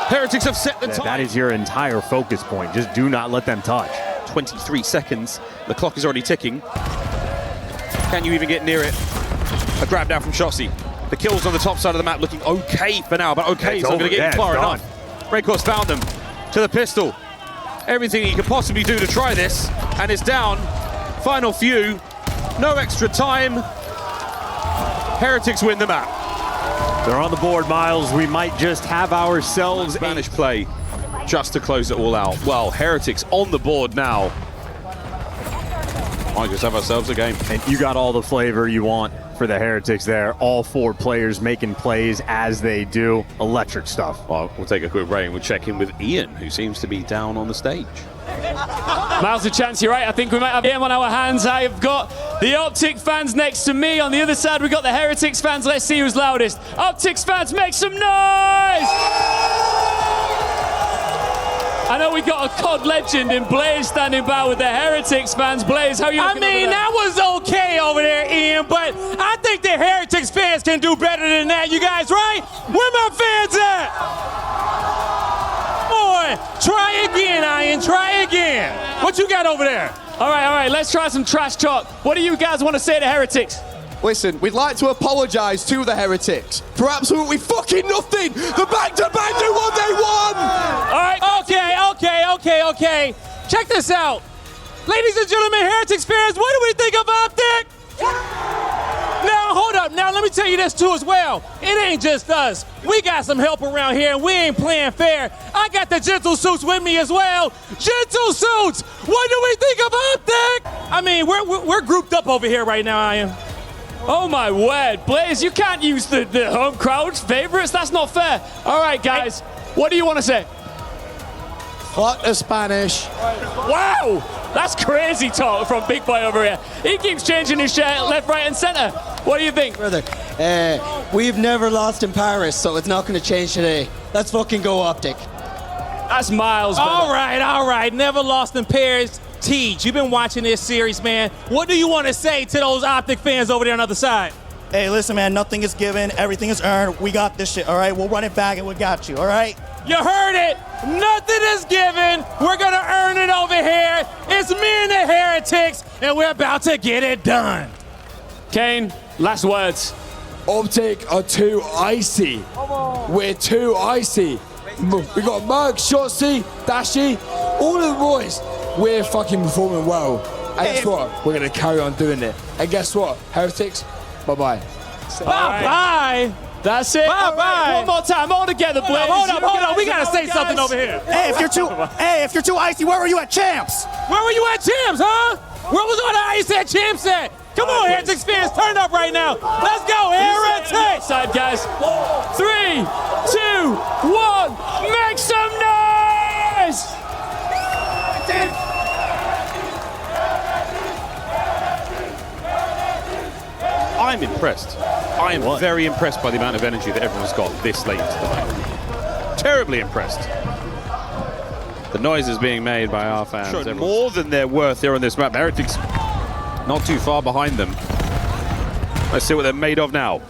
Heretics have set the time. That is your entire focus point. Just do not let them touch. 23 seconds. The clock is already ticking. Can you even get near it? A grab down from Shotzzy. The kills on the top side of the map looking okay for now, but okay, it's not going to get far enough. Mercules found them to the pistol. Everything he could possibly do to try this, and it's down. Final few. No extra time. Heretics win the map. They're on the board, Miles. We might just have ourselves Spanish play just to close it all out. Well, Heretics on the board now. Might just have ourselves a game. And you got all the flavor you want for the Heretics there. All 4 players making plays as they do. Electric stuff. Well, we'll take a quick break and we'll check in with Ian, who seems to be down on the stage. Miles, a chance, you're right. I think we might have him on our hands. I've got the OpTic fans next to me. On the other side, we've got the Heretics fans. Let's see who's loudest. OpTic fans, make some noise! I know we got a COD legend in Blaze standing by with the Heretics fans. Blaze, how you looking? I mean, that was okay over there, Ian, but I think the Heretics fans can do better than that. You guys right? Where my fans at? Boy, try again, Ian, try again. What you got over there? All right, let's try some trash talk. What do you guys want to say to Heretics? Listen, we'd like to apologise to the Heretics for absolutely fucking nothing. The back-to-back do what they want. All right, okay. Check this out. Ladies and gentlemen, Heretics fans, what do we think of OpTic? Now, hold up. Now, let me tell you this, too, as well. It ain't just us. We got some help around here, and we ain't playing fair. I got the Gentle Suits with me as well. Gentle Suits, what do we think of OpTic? I mean, we're grouped up over here right now, Ian. Oh my word, Blaze, you can't use the home crowd's favorites. That's not fair. All right, guys, what do you want to say? Fuck the Spanish. Wow, that's crazy talk from Big Boy over here. He keeps changing his shirt left, right, and center. What do you think? Brother, we've never lost in Paris, so it's not going to change today. Let's fucking go OpTic. That's Miles, brother. All right. Never lost in Paris. Teej, you've been watching this series, man. What do you want to say to those OpTic fans over there on the other side? Hey, listen, man, nothing is given, everything is earned. We got this shit, all right? We'll run it back and we got you, all right? You heard it. Nothing is given. We're going to earn it over here. It's me and the Heretics, and we're about to get it done. Kane, last words. OpTic are too icy. We're too icy. We got Merc, Shotzzy, Dashy, all of the boys. We're fucking performing well. And guess what? We're going to carry on doing it. And guess what? Heretics, bye-bye. Bye-bye? That's it. Bye-bye. Right, one more time. All together, Blaze. Hold up. We got to say something over here. Hey, if you're too icy, where were you at Champs? Where were you at Champs, huh? Where was all the ice at Champs at? Come on, Heretics fans, turn up right now. Let's go, Heretics! Side, guys. 3, 2, 1. Make some noise! I'm impressed. I am very impressed by the amount of energy that everyone's got this late into the night. Terribly impressed. The noise is being made by our fans. More than they're worth here on this map. Heretics not too far behind them. Let's see what they're made of now.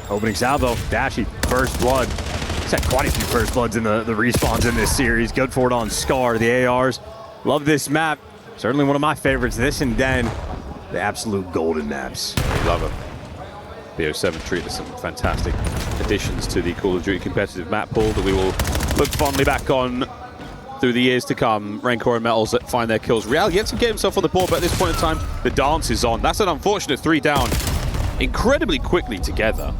Opening salvo, Dashy, first blood. He's had quite a few first bloods in the respawns in this series. Good for it on Scar, the ARs. Love this map. Certainly one of my favorites. This and then the absolute golden maps. Love them. BO7 treated some fantastic additions to the Call of Duty competitive map pool that we will look fondly back on through the years to come. Rancor and Metals that find their kills. Real yet to get himself on the board, but at this point in time, the dance is on. That's an unfortunate 3 down incredibly quickly together.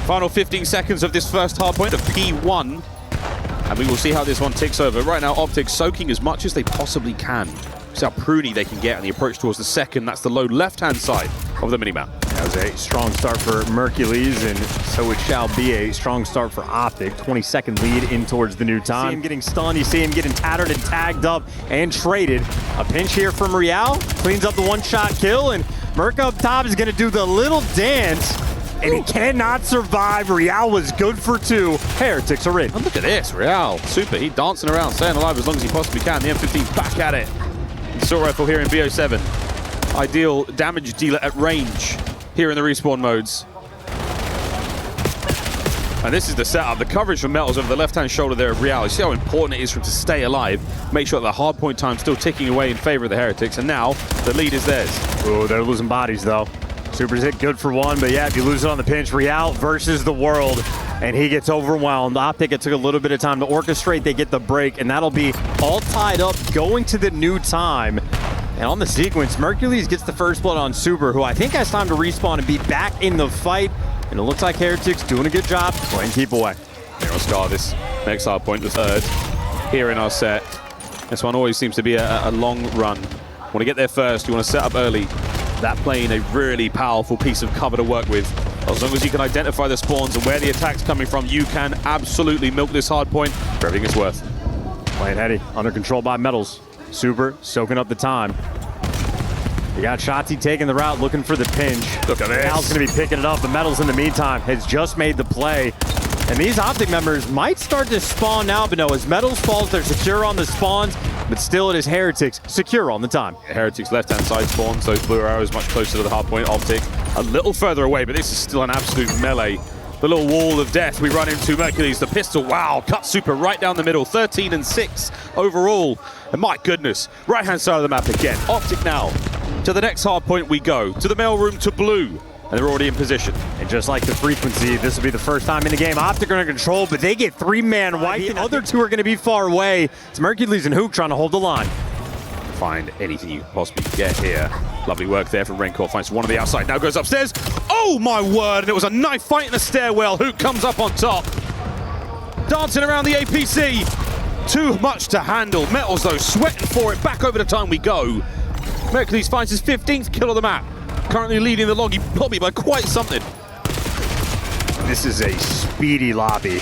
Final 15 seconds of this first hardpoint of P1. And we will see how this one ticks over. Right now, OpTic soaking as much as they possibly can. See how pruny they can get on the approach towards the second. That's the low left-hand side of the minimap. That was a strong start for Mercules, and so it shall be a strong start for OpTic. 20-second lead in towards the new time. You see him getting stunned, you see him getting tattered and tagged up and traded. A pinch here from Real, cleans up the one-shot kill, and Merc up top is going to do the little dance, and he cannot survive. Real was good for 2. Heretics are in. And look at this, Real. Super. He's dancing around, staying alive as long as he possibly can. The M15 back at it. Assault rifle here in BO7. ideal damage dealer at range here in the respawn modes. And this is the setup. The coverage from Metals over the left-hand shoulder there of Real. You see how important it is for him to stay alive, make sure that the hard point time's still ticking away in favor of the Heretics, and now the lead is theirs. Oh, they're losing bodies, though. Super's hit good for one, but yeah, if you lose it on the pinch, Real versus the world, and he gets overwhelmed. OpTic, it took a little bit of time to orchestrate. They get the break, and that'll be all tied up going to the new time. And on the sequence, Mercules gets the first blood on Super, who I think has time to respawn and be back in the fight. And it looks like Heretics doing a good job playing keep away. Here on Scar, this next hard point, the third here in our set. This one always seems to be a long run. Want to get there first, you want to set up early. That playing a really powerful piece of cover to work with. As long as you can identify the spawns and where the attack's coming from, you can absolutely milk this hard point for everything it's worth. Playing heady, under control by Metals. Super soaking up the time. You got Shotzzy taking the route, looking for the pinch. Look at this. Al's going to be picking it up. The Metals in the meantime has just made the play. And these OpTic members might start to spawn now, but no, as Metals falls, they're secure on the spawns, but still it is Heretics secure on the time. Heretics left-hand side spawn, so blue arrow is much closer to the hard point. OpTic a little further away, but this is still an absolute melee. The little wall of death we run into. Mercules, the pistol, wow, cut Super right down the middle. 13 and 6 overall. And my goodness, right-hand side of the map again. OpTic now. To the next hard point we go. To the mailroom to blue. And they're already in position. And just like the Frequency, this will be the first time in the game. OpTic are under control, but they get three-man white. The other two are going to be far away. It's Mercules and Huke trying to hold the line. Find anything you can possibly get here. Lovely work there from Rencor. Finds one on the outside. Now goes upstairs. Oh my word! And it was a knife fight in the stairwell. Huke comes up on top. Dancing around the APC. Too much to handle. Metals though, sweating for it. Back over the time we go. Mercules finds his 15th kill of the map. Currently leading the lobby by quite something. This is a speedy lobby.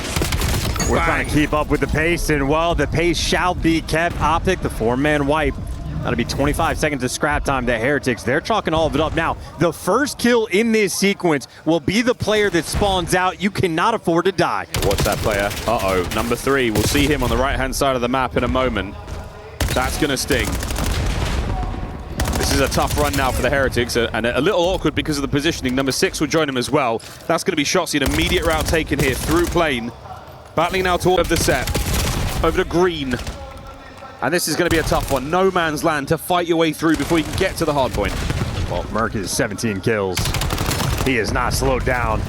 We're trying to keep up with the pace, and well, the pace shall be kept. OpTic, the four-man wipe. That'll be 25 seconds of scrap time to Heretics. They're chalking all of it up. Now, the first kill in this sequence will be the player that spawns out. You cannot afford to die. Watch that player. Uh-oh, number 3. We'll see him on the right-hand side of the map in a moment. That's going to sting. This is a tough run now for the Heretics, and a little awkward because of the positioning. Number 6 will join him as well. That's going to be Shotzzy, an immediate route taken here through plane. Battling now to all of the set. Over to green. And this is going to be a tough one. No man's land to fight your way through before you can get to the hard point. Well, Merc is 17 kills. He is not slowed down.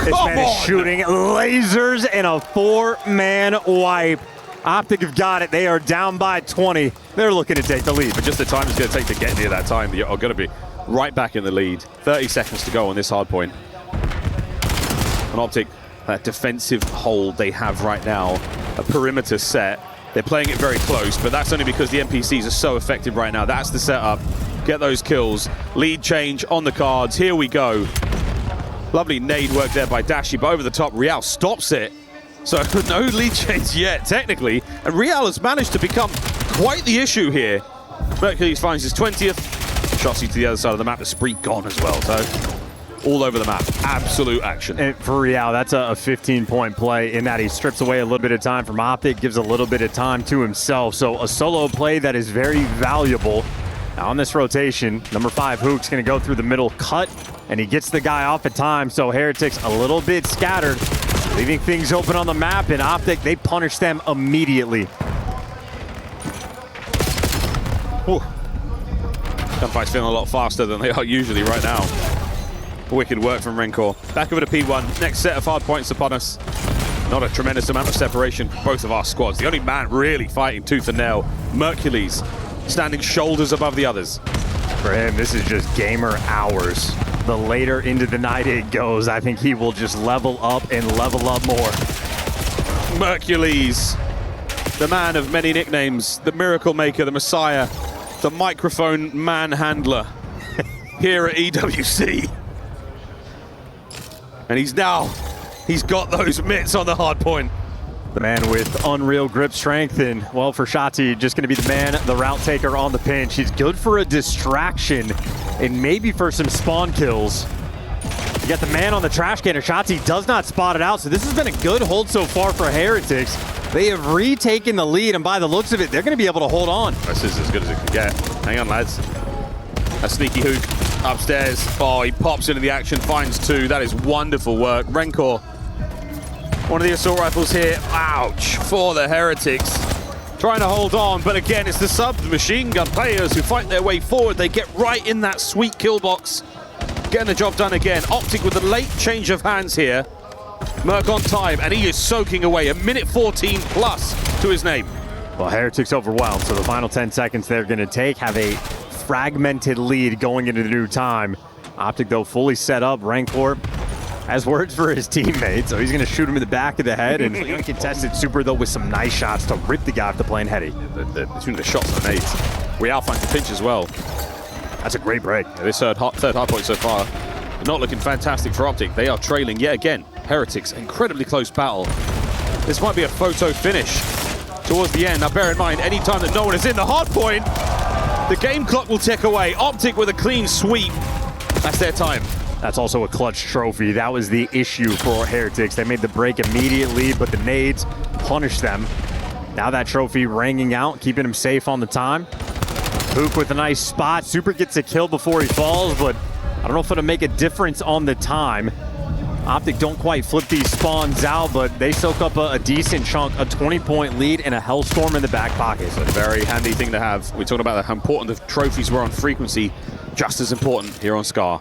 This man is shooting lasers in a four-man wipe. OpTic have got it. They are down by 20. They're looking to take the lead. But just the time it's going to take to get near that time, you're going to be right back in the lead. 30 seconds to go on this hard point. And OpTic, that defensive hold they have right now, a perimeter set. They're playing it very close, but that's only because the NPCs are so effective right now. That's the setup. Get those kills. Lead change on the cards. Here we go. Lovely nade work there by Dashi, but over the top, Real stops it. So no lead change yet, technically. And Real has managed to become quite the issue here. Mercules finds his 20th. Shotzzy to the other side of the map. The spree gone as well. So all over the map. Absolute action. And for Real, that's a 15-point play in that he strips away a little bit of time from OpTic, gives a little bit of time to himself. So a solo play that is very valuable. Now on this rotation, number 5, Huke's going to go through the middle cut, and he gets the guy off at time. So Heretics a little bit scattered, leaving things open on the map, and OpTic, they punish them immediately. Whew. Gunfight's feeling a lot faster than they are usually right now. Wicked work from Rencor. Back over to P1. Next set of hard points upon us. Not a tremendous amount of separation for both of our squads. The only man really fighting tooth and nail, Mercules, standing shoulders above the others. For him, this is just gamer hours. The later into the night it goes, I think he will just level up and level up more. Mercules, the man of many nicknames, the Miracle Maker, the Messiah, the microphone manhandler here at EWC. And he's got those mitts on the hard point. The man with unreal grip strength, and well, for Shotzzy, just going to be the man, the route taker on the pinch. He's good for a distraction and maybe for some spawn kills. You got the man on the trash can, and Shotzzy does not spot it out, so this has been a good hold so far for Heretics. They have retaken the lead, and by the looks of it, they're going to be able to hold on. This is as good as it can get. Hang on, lads. A sneaky Huke upstairs. Oh, he pops into the action, finds 2. That is wonderful work. Rencor, one of the assault rifles here. Ouch, for the Heretics. Trying to hold on, but again, it's the sub-machine gun players who fight their way forward. They get right in that sweet kill box. Getting the job done again. OpTic with a late change of hands here. Merc on time, and he is soaking away. 1:14 plus to his name. Well, Heretics overwhelmed, so the final 10 seconds they're going to take have a fragmented lead going into the new time. OpTic, though, fully set up. Rancor has words for his teammate, so he's going to shoot him in the back of the head, and uncontested Super, though, with some nice shots to rip the guy off the plane heady. Between the shots and the nades. We outflank the pinch as well. That's a great break. Yeah, this third hard point so far, not looking fantastic for OpTic. They are trailing yet again. Heretics, incredibly close battle. This might be a photo finish towards the end. Now bear in mind, any time that no one is in the hard point, the game clock will tick away. OpTic with a clean sweep. That's their time. That's also a clutch trophy. That was the issue for Heretics. They made the break immediately, but the nades punished them. Now that trophy ringing out, keeping him safe on the time. Huke with a nice spot. Super gets a kill before he falls, but I don't know if it'll make a difference on the time. OpTic don't quite flip these spawns out, but they soak up a decent chunk, a 20-point lead, and a Hellstorm in the back pocket. It's a very handy thing to have. We're talking about how important the trophies were on Frequency, just as important here on Scar.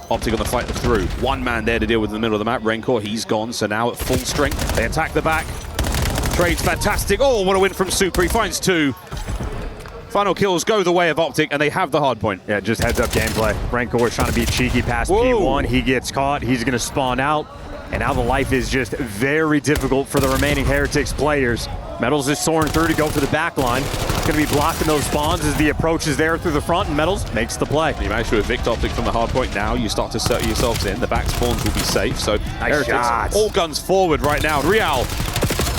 OpTic on the fight through. One man there to deal with in the middle of the map. Rencor, he's gone, so now at full strength. They attack the back. Trade's fantastic. Oh, what a win from Super. He finds 2. Final kills go the way of OpTic, and they have the hard point. Yeah, just heads up gameplay. Rancor is trying to be cheeky past P1. He gets caught. He's going to spawn out. And now the life is just very difficult for the remaining Heretics players. Metals is soaring through to go for the back line. Going to be blocking those spawns as the approach is there through the front, and Metals makes the play. You manage to evict OpTic from the hard point. Now you start to settle yourselves in. The back spawns will be safe. So nice Heretics, shots. All guns forward right now. Real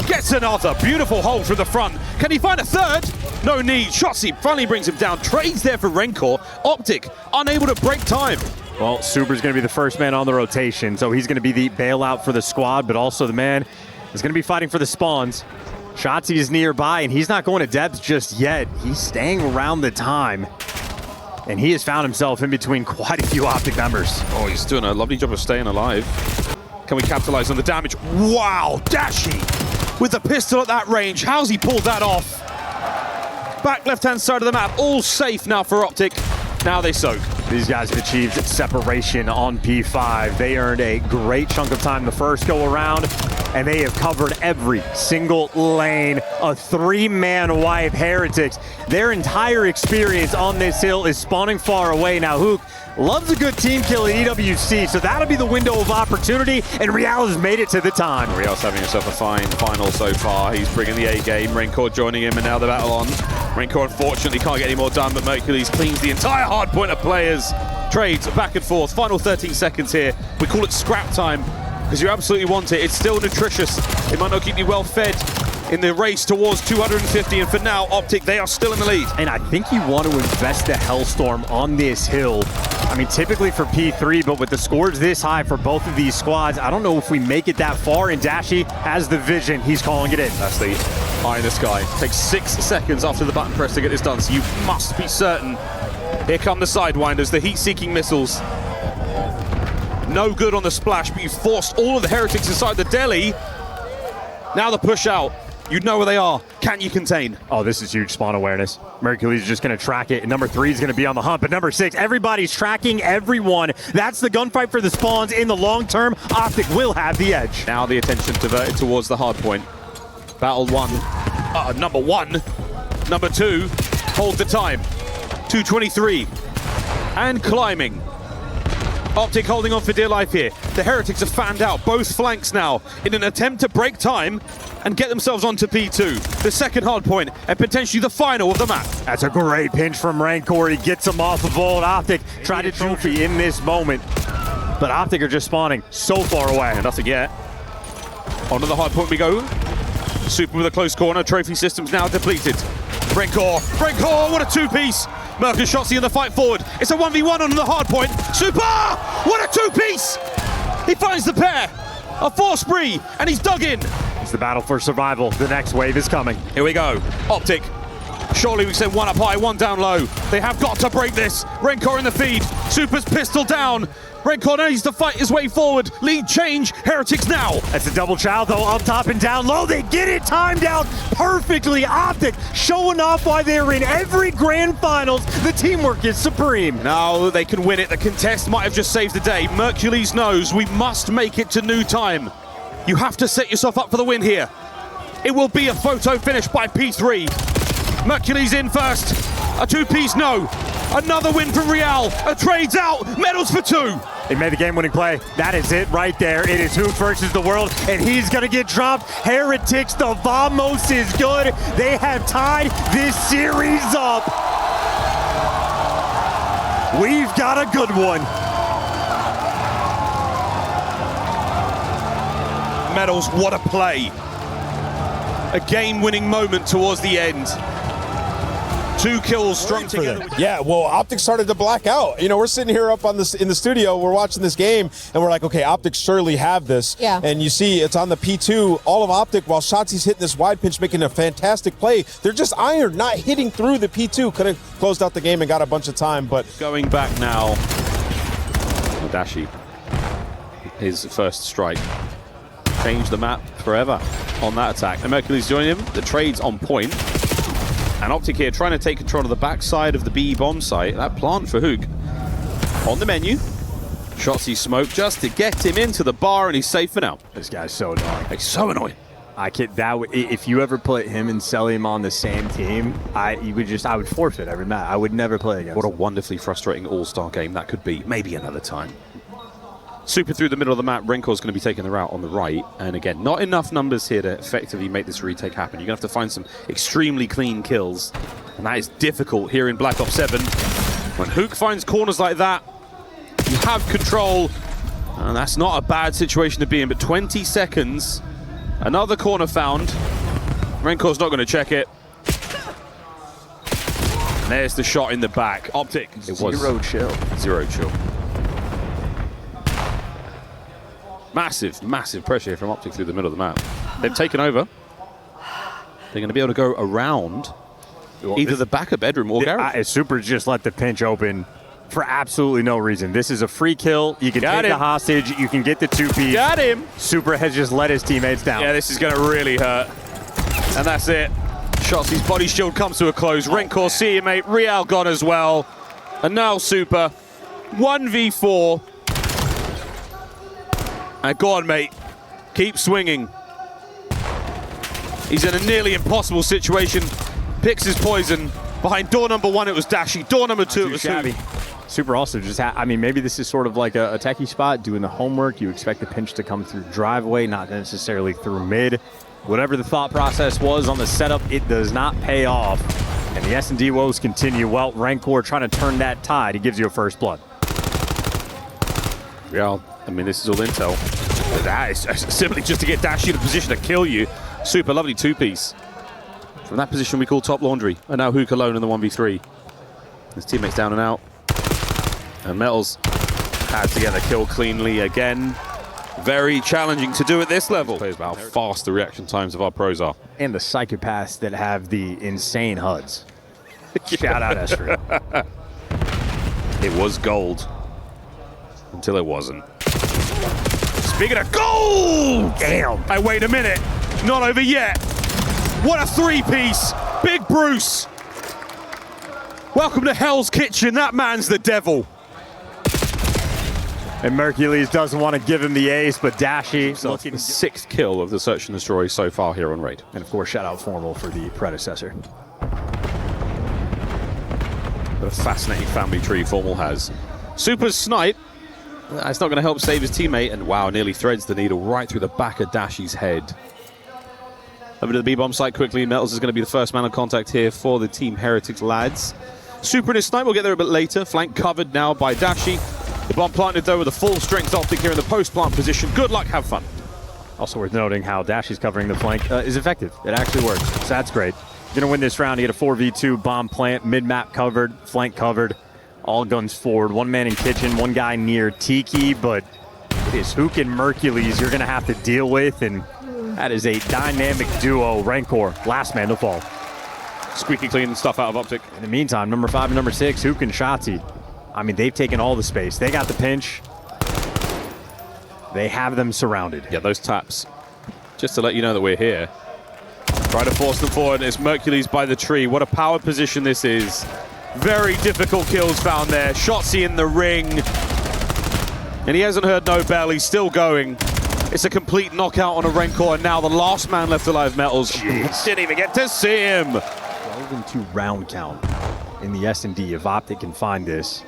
gets another beautiful hold from the front. Can he find a third? No need. Shotzzy finally brings him down. Trades there for Rencor. OpTic unable to break time. Well, Super's going to be the first man on the rotation, so he's going to be the bailout for the squad, but also the man is going to be fighting for the spawns. Shotzzy is nearby, and he's not going to depth just yet. He's staying around the time, and he has found himself in between quite a few OpTic members. Oh, he's doing a lovely job of staying alive. Can we capitalize on the damage? Wow, Dashy with the pistol at that range. How's he pulled that off? Back left-hand side of the map, all safe now for OpTic. Now they soak. These guys have achieved separation on P5. They earned a great chunk of time the first go around, and they have covered every single lane. A 3-man wipe. Heretics, their entire experience on this hill is spawning far away. Now Huke loves a good team kill at EWC, so that'll be the window of opportunity, and Real has made it to the time. Real's having himself a fine final so far. He's bringing the A game. Rencor joining him, and now the battle on. Rencor unfortunately can't get any more done, but Mercules cleans the entire hard point of players. Trades back and forth. Final 13 seconds here. We call it scrap time because you absolutely want it. It's still nutritious. It might not keep you well fed in the race towards 250, and for now, OpTic, they are still in the lead. And I think you want to invest the Hellstorm on this hill. I mean, typically for P3, but with the scores this high for both of these squads, I don't know if we make it that far, and Dashy has the vision. He's calling it in. That's the eye in the sky. Takes 6 seconds after the button press to get this done, so you must be certain. Here come the Sidewinders, the heat-seeking missiles. No good on the splash, but you forced all of the Heretics inside the deli. Now the push out. You know where they are. Can you contain? Oh, this is huge spawn awareness. Mercules is just going to track it, and number 3 is going to be on the hunt, but number 6, everybody's tracking everyone. That's the gunfight for the spawns in the long term. OpTic will have the edge. Now the attention diverted towards the hard point. Battle 1. Number 1. Number 2. Hold the time. 2:23. And climbing. OpTic holding on for dear life here. The Heretics have fanned out both flanks now in an attempt to break time and get themselves onto P2, the second hard point, and potentially the final of the map. That's a great pinch from Rancor. He gets him off of old OpTic. Try to trophy in this moment. But OpTic are just spawning so far away. And nothing yet. Onto the hard point we go. Super with a close corner. Trophy systems now depleted. Rencor, what a 2-piece. Mercules, Shotzzy in the fight forward. It's a 1v1 on the hard point. Super! What a 2-piece! He finds the pair. A 4 spree, and he's dug in. It's the battle for survival. The next wave is coming. Here we go. OpTic Surely we send one up high, one down low. They have got to break this. Rencor in the feed. Super's pistol down. Rencor needs to fight his way forward. Lead change. Heretics now. That's a double child though, up top and down low. They get it timed out perfectly. OpTic showing off why they're in every grand finals. The teamwork is supreme. Now they can win it. The contest might have just saved the day. Mercules knows we must make it to new time. You have to set yourself up for the win here. It will be a photo finish by P3. Mercules in first. A two-piece no. Another win from Real. A trades out. Medals for 2. They made the game-winning play. That is it right there. It is Huke versus the world, and he's going to get dropped. Heretics, the Vamos is good. They have tied this series up. We've got a good one. Medals, what a play. A game-winning moment towards the end. 2 kills strung together. Yeah, well, OpTic started to black out. You know, we're sitting here up on this in the studio, we're watching this game, and we're like, okay, OpTic surely have this. Yeah. And you see it's on the P2, all of OpTic, while Shotzzy's hitting this wide pinch, making a fantastic play. They're just iron, not hitting through the P2. Could have closed out the game and got a bunch of time, but... Going back now. Dashi, his first strike. Changed the map forever on that attack. And Mercules joining him. The trade's on point. And OpTic here trying to take control of the backside of the B bomb site. That plant for Huke on the menu. Shotzzy smoke just to get him into the bar, and he's safe for now. This guy's so annoying. He's so annoying. If you ever put him and Selim on the same team, I would forfeit every match. I would never play against. What a wonderfully frustrating all-star game that could be. Maybe another time. Super through the middle of the map. Renkor's going to be taking the route on the right. And again, not enough numbers here to effectively make this retake happen. You're going to have to find some extremely clean kills. And that is difficult here in Black Ops 7. When Huke finds corners like that, you have control. And that's not a bad situation to be in. But 20 seconds. Another corner found. Renkor's not going to check it. And there's the shot in the back. OpTic. It was Zero chill. Zero chill. Massive, massive pressure from OpTic through the middle of the map. They've taken over. They're going to be able to go around either the back of bedroom or garage. Super just let the pinch open for absolutely no reason. This is a free kill. You can take the hostage. You can get the 2-piece. Got him. Super has just let his teammates down. Yeah, this is going to really hurt. And that's it. Shotzzy's body shield comes to a close. Rencor, see you, mate. Real gone as well. And now Super. 1v4. And go on, mate. Keep swinging. He's in a nearly impossible situation. Picks his poison. Behind door number 1, it was Dashi. Door number 2, it was Huke. Super also just I mean, maybe this is sort of like a techie spot, doing the homework. You expect the pinch to come through driveway, not necessarily through mid. Whatever the thought process was on the setup, it does not pay off. And the S&D woes continue. Well, Rencor trying to turn that tide. He gives you a first blood. Yeah, I mean, this is all intel. That is simply just to get Dashi in a position to kill you. Super lovely 2-piece. From that position we call top laundry. And now Huke alone in the 1v3. His teammates down and out. And Metals had to get the kill cleanly again. Very challenging to do at this level. Plays about how fast the reaction times of our pros are. And the psychopaths that have the insane HUDs. Shout out Esther. It was gold. Until it wasn't. Speaking of gold! Damn. Hey, wait a minute. Not over yet. What a 3-piece. Big Bruce. Welcome to Hell's Kitchen. That man's the devil. And Mercules doesn't want to give him the ace, but Dashi looking the 6th kill of the Search and Destroy so far here on Raid. And of course, shout out Formal for the predecessor. What a fascinating family tree Formal has. Super's snipe. That's not going to help save his teammate, and wow, nearly threads the needle right through the back of Dashi's head. Over to the B-bomb site quickly. Metals is going to be the first man of contact here for the Team Heretics lads. Super and his snipe will get there a bit later. Flank covered now by Dashi. The bomb planted though with a full strength OpTic here in the post-plant position. Good luck, have fun. Also worth noting how Dashi's covering the flank is effective. It actually works, so that's great. You're going to win this round. You get a 4v2 bomb plant, mid-map covered, flank covered. All guns forward, one man in kitchen, one guy near Tiki, but it is Huke and Mercules you're going to have to deal with, and that is a dynamic duo. Rencor, last man to fall. squeaky clean stuff out of OpTic. In the meantime, number 5 and number 6, Huke and Shotzzy. I mean, they've taken all the space. They got the pinch. They have them surrounded. Yeah, those taps. Just to let you know that we're here. Try to force them forward. It's Mercules by the tree. What a power position this is. Very difficult kills found there. Shotzzy in the ring. And he hasn't heard no bell. He's still going. It's a complete knockout on a Rancor. And now the last man left alive, Metals. Didn't even get to see him. 12-2 round count in the S&D if OpTic can find this.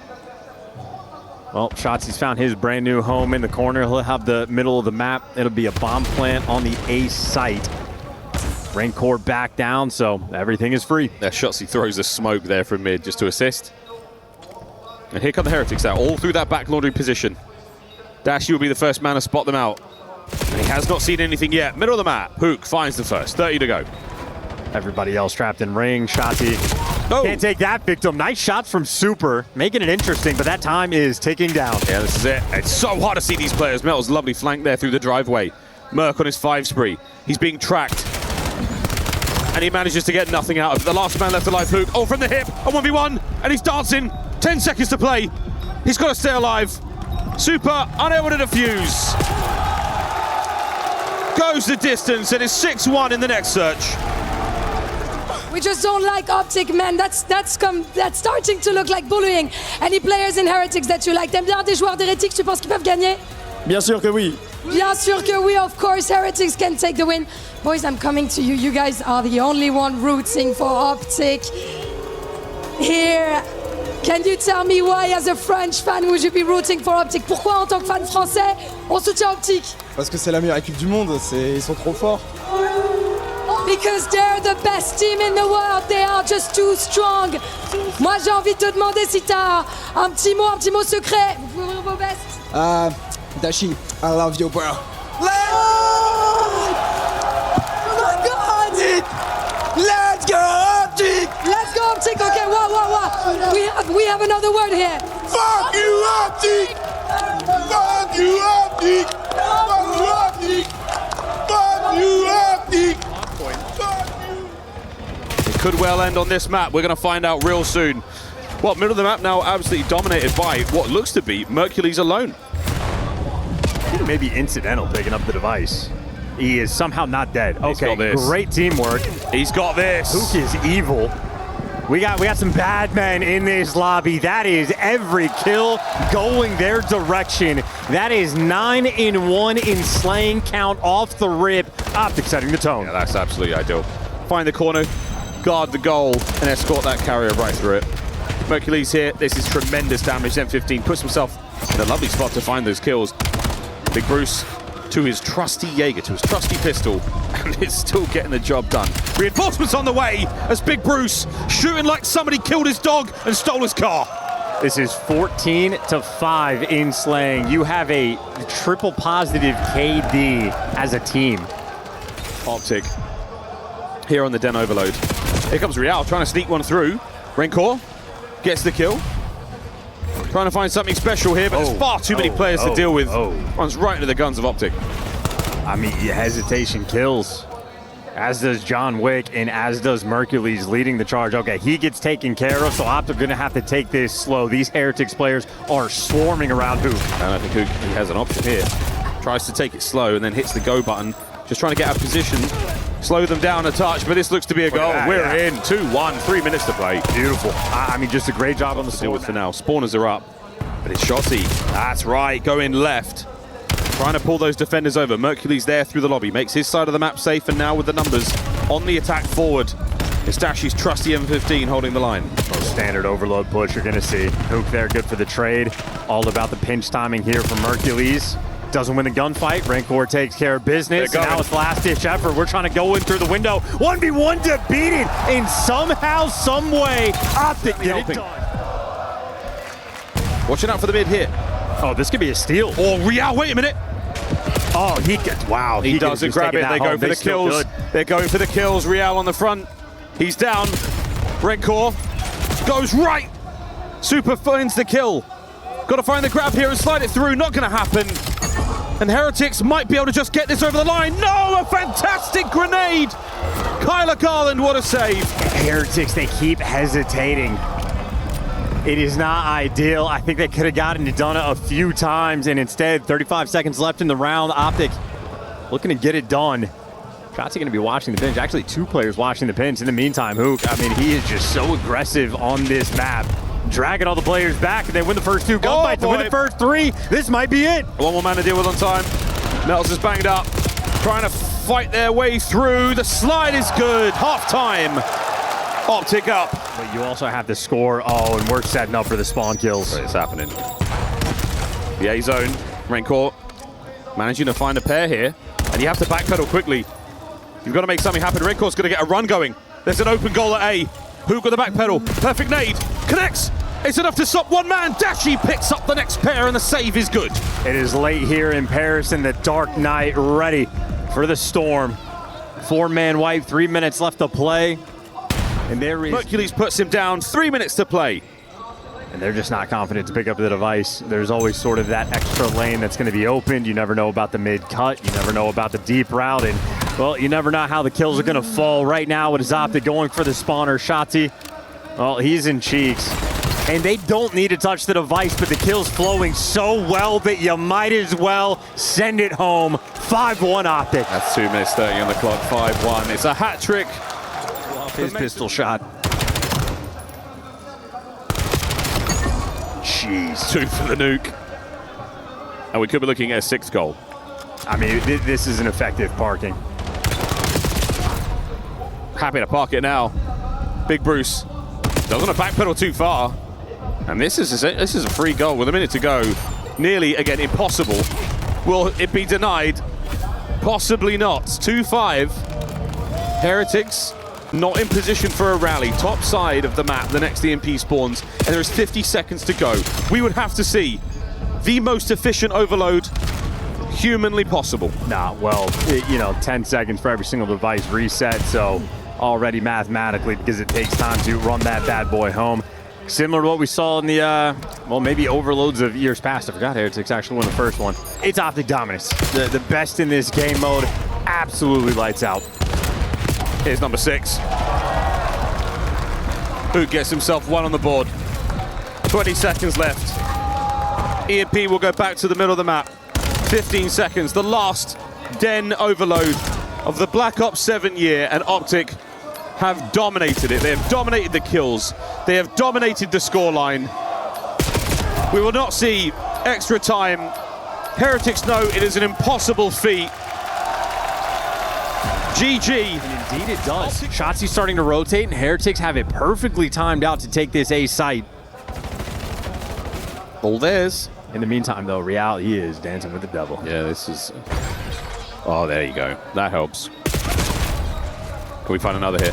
Well, Shotzzy's found his brand new home in the corner. He'll have the middle of the map. It'll be a bomb plant on the A site. Rancor back down, so everything is free. Yeah, Shotzzy throws the smoke there from mid just to assist. And here come the Heretics out, all through that back laundry position. Dashy will be the first man to spot them out. And he has not seen anything yet. Middle of the map, Huke finds the first, 30 to go. Everybody else trapped in ring. Shotzzy can't take that victim. Nice shots from Super, making it interesting, but that time is ticking down. Yeah, this is it. It's so hard to see these players. Metal's lovely flank there through the driveway. Merc on his 5 spree. He's being tracked. And he manages to get nothing out of it. The last man left alive, Huke. Oh, from the hip, a 1v1, and he's dancing. 10 seconds to play. He's got to stay alive. Super unable to defuse. Goes the distance, and it's 6-1 in the next search. We just don't like OpTic, man. That's starting to look like bullying. Any players in Heretics that you like? T'aimes bien des joueurs d'Heretics? Tu penses qu'ils peuvent gagner? Bien sûr que oui. Bien sûr que oui, of course. Heretics can take the win. Boys, I'm coming to you. You guys are the only one rooting for OpTic here. Can you tell me why, as a French fan, would you be rooting for OpTic? Pourquoi, en tant que fan français, on soutient OpTic? Parce que c'est la meilleure équipe du monde. Ils sont trop forts. Because they're the best team in the world. They are just too strong. Moi, j'ai envie de te demander si t'as un petit mot secret. Vous pouvez ouvrir vos vestes. Dashi, I love you, bro. Let's go, OpTic! Let's go, OpTic. Okay, wow. We have another word here. Fuck you, OpTic! Fuck you, OpTic! Fuck you, OpTic! Fuck you, OpTic! It could well end on this map. We're going to find out real soon. Well, middle of the map now absolutely dominated by what looks to be Mercules alone. Maybe incidental picking up the device. He is somehow not dead. He's got this. Great teamwork. He's got this. Huke is evil. We got some bad men in this lobby. That is every kill going their direction. That is 9-1 in slaying count off the rip. OpTic setting the tone. Yeah, that's absolutely ideal. Find the corner, guard the goal, and escort that carrier right through it. Mercules here. This is tremendous damage. M15 puts himself in a lovely spot to find those kills. Big Bruce to his trusty Jaeger, to his trusty pistol, and it's still getting the job done. Reinforcements on the way as Big Bruce shooting like somebody killed his dog and stole his car. This is 14-5 in slaying. You have a triple positive KD as a team. OpTic here on the Den Overload. Here comes Real trying to sneak one through. Rancor gets the kill. Trying to find something special here, but there's far too many players to deal with. Runs right into the guns of OpTic. I mean, hesitation kills. As does John Wick, and as does Mercules leading the charge. Okay, he gets taken care of, so OpTic going to have to take this slow. These Heretics players are swarming around Huke. And I think Huke has an option here. Tries to take it slow and then hits the go button. Just trying to get out of position. Slow them down a touch, but this looks to be a goal. We're in 2-1, 3 minutes to play. Beautiful. I mean, just a great job on the deal with for now. Spawners are up, but it's Shotzzy. That's right, going left. Trying to pull those defenders over. Mercules there through the lobby. Makes his side of the map safe, and now with the numbers on the attack forward. It's Dashy's trusty M15 holding the line. Standard overload push you're going to see. Huke there, good for the trade. All about the pinch timing here from Mercules. Doesn't win the gunfight. Rancor takes care of business. And now it's last-ditch effort. We're trying to go in through the window. 1v1 to beat it. And somehow, some way, OpTic get it done. Watching out for the mid hit. Oh, this could be a steal. Oh, Real, wait a minute. Oh, he gets, wow. He doesn't grab it. They go for the kills. They're going for the kills. Real on the front. He's down. Rancor goes right. Super finds the kill. Got to find the grab here and slide it through. Not going to happen. And Heretics might be able to just get this over the line. No, a fantastic grenade Kyler Garland, what a save. Heretics, they keep hesitating. It is not ideal. I think they could have gotten it done a few times, and instead, 35 seconds left in the round. OpTic looking to get it done. Shotzzy going to be watching the pinch. Actually, 2 players watching the pinch. In the meantime, Huke, I mean, he is just so aggressive on this map. Dragging all the players back, and they win the first 2 gunfights. They win the first 3. This might be it. One more man to deal with on time. Metals is banged up, trying to fight their way through. The slide is good. Half time. OpTic up. But you also have to score. Oh, and we're setting up for the spawn kills. It's happening. The A zone. Rancor managing to find a pair here, and you have to backpedal quickly. You've got to make something happen. Rencor's going to get a run going. There's an open goal at A. Huke with the backpedal. Perfect nade. Connects. It's enough to stop one man. Dashy picks up the next pair, and the save is good. It is late here in Paris in the Dark Knight, ready for the storm. 4-man wipe, 3 minutes left to play. And there is... Mercules puts him down, 3 minutes to play. And they're just not confident to pick up the device. There's always sort of that extra lane that's going to be opened. You never know about the mid-cut. You never know about the deep route. And, well, you never know how the kills are going to fall. Right now, it is OpTic going for the spawner. Shotzzy, well, he's in cheeks. And they don't need to touch the device, but the kill's flowing so well that you might as well send it home. 5-1 OpTic. That's 2 minutes 30 on the clock, 5-1. It's a hat trick. His pistol shot. Jeez, 2 for the nuke. And we could be looking at a 6th goal. I mean, this is an effective parking. Happy to park it now. Big Bruce doesn't want to backpedal too far. And this is a free goal with a minute to go. Nearly, again, impossible. Will it be denied? Possibly not. 2-5. Heretics not in position for a rally. Top side of the map, the next EMP spawns, and there is 50 seconds to go. We would have to see the most efficient overload humanly possible. Nah, well, 10 seconds for every single device reset, so already mathematically, because it takes time to run that bad boy home. Similar to what we saw in the, well, maybe overloads of years past. I forgot Heretics actually won the first one. It's OpTic dominance. The best in this game mode. Absolutely lights out. Here's number 6. Huke gets himself 1 on the board. 20 seconds left. EMP will go back to the middle of the map. 15 seconds. The last den overload of the Black Ops 7 year, and OpTic have dominated it. They have dominated the kills. They have dominated the scoreline. We will not see extra time. Heretics know it is an impossible feat. GG. And indeed it does. Shotzzy starting to rotate, and Heretics have it perfectly timed out to take this A site. All theirs. In the meantime, though, reality is dancing with the devil. Yeah, this is... Oh, there you go. That helps. Can we find another here?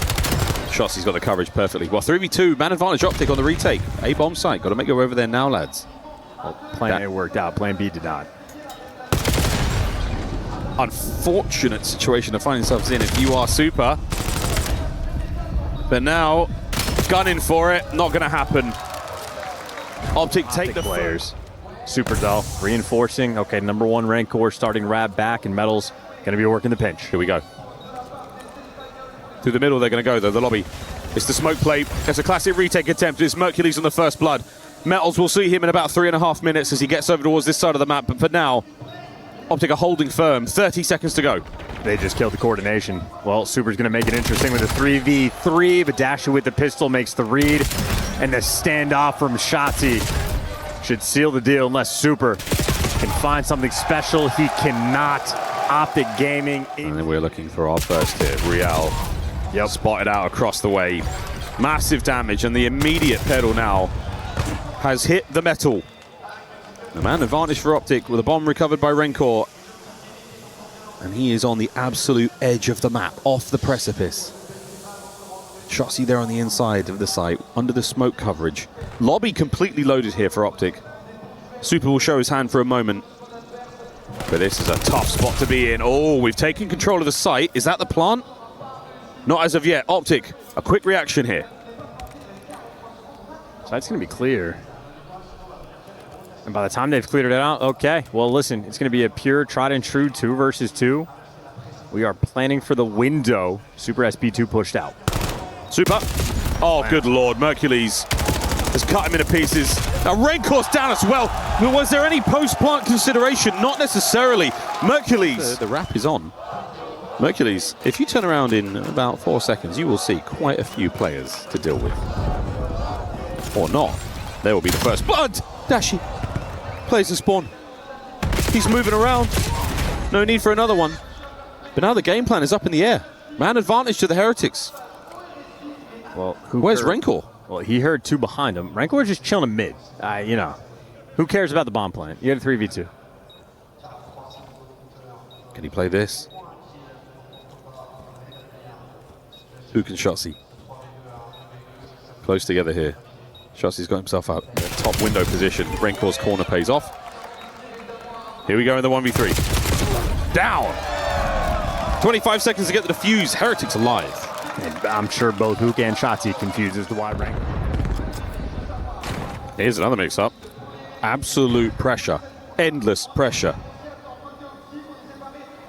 Shotzy's got the coverage perfectly. Well, 3v2, man advantage OpTic on the retake. A bomb site. Got to make your way over there now, lads. Well, plan A worked out. Plan B did not. Unfortunate situation to find themselves in if you are Super. But now, gunning for it, not going to happen. OpTic take the players. Super dull, reinforcing. Okay, number 1 Rancor starting Rab back, and Metals going to be working the pinch. Here we go. Through the middle they're going to go, though, the lobby. It's the smoke plate. It's a classic retake attempt. It's Mercules on the first blood. Metals will see him in about 3.5 minutes as he gets over towards this side of the map. But for now, OpTic are holding firm. 30 seconds to go. They just killed the coordination. Well, Super's going to make it interesting with a 3v3, but Dasher with the pistol makes the read. And the standoff from Shotzzy should seal the deal unless Super can find something special. He cannot. OpTic Gaming. And then we're looking for our first hit. Real spotted out across the way. Massive damage, and the immediate pedal now has hit the metal. The man advantage for OpTic with a bomb recovered by Rancor. And he is on the absolute edge of the map, off the precipice. Shotzzy there on the inside of the site, under the smoke coverage. Lobby completely loaded here for OpTic. Super will show his hand for a moment. But this is a tough spot to be in. Oh, we've taken control of the site. Is that the plant? Not as of yet. OpTic, a quick reaction here. Site's going to be clear. And by the time they've cleared it out, okay. Well, listen, it's going to be a pure tried and true 2 versus 2. We are planning for the window. Super SP2 pushed out. Super. Oh, good lord. Mercules has cut him into pieces. Now, Raincore's down as well. Was there any post-plant consideration? Not necessarily. Mercules. The wrap is on. Mercules, if you turn around in about 4 seconds, you will see quite a few players to deal with. Or not. There will be the first blood. Dashi plays the spawn. He's moving around. No need for another one. But now the game plan is up in the air. Man advantage to the Heretics. Well, where's Rancor? Well, he heard 2 behind him. Rancor's just chilling in mid. You know, who cares about the bomb plant? You had a 3v2. Can he play this? Huke and Shotzzy. Close together here. Shotzi's got himself up. Top window position. Rancor's corner pays off. Here we go in the 1v3. Down! 25 seconds to get the defuse. Heretics alive. And I'm sure both Huke and Shotzzy confused as to why Rancor. Here's another mix-up. Absolute pressure. Endless pressure.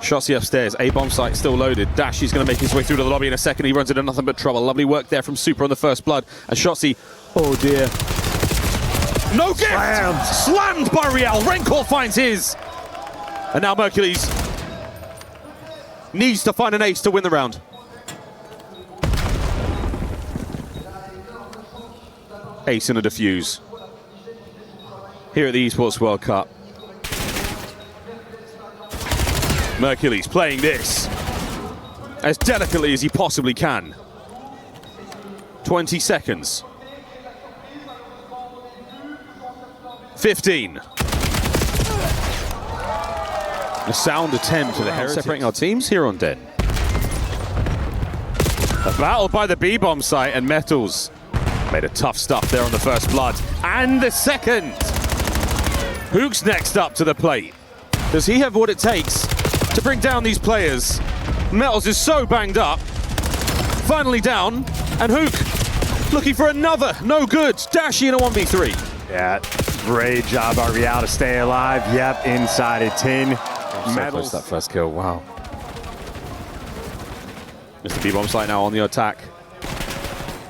Shotzzy upstairs. A-bomb site still loaded. Dashi's going to make his way through to the lobby in a second. He runs into nothing but trouble. Lovely work there from Super on the first blood. And Shotzzy, oh dear. No gift! Slammed by Real. Rancor finds his. And now Mercules needs to find an ace to win the round. Ace and a defuse. Here at the Esports World Cup. Mercules playing this as delicately as he possibly can. 20 seconds. 15. A sound attempt to the Heretics. Separating our teams here on Den. A battle by the B-bomb site, and Metals made a tough stuff there on the first blood. And the second. Huke's next up to the plate. Does he have what it takes to bring down these players? Metals is so banged up. Finally down. And Huke looking for another. No good. Dashi in a 1v3. Yeah, great job by Real to stay alive. Yep, inside a tin. So close that first kill. Wow. Mr. B-bomb site now on the attack.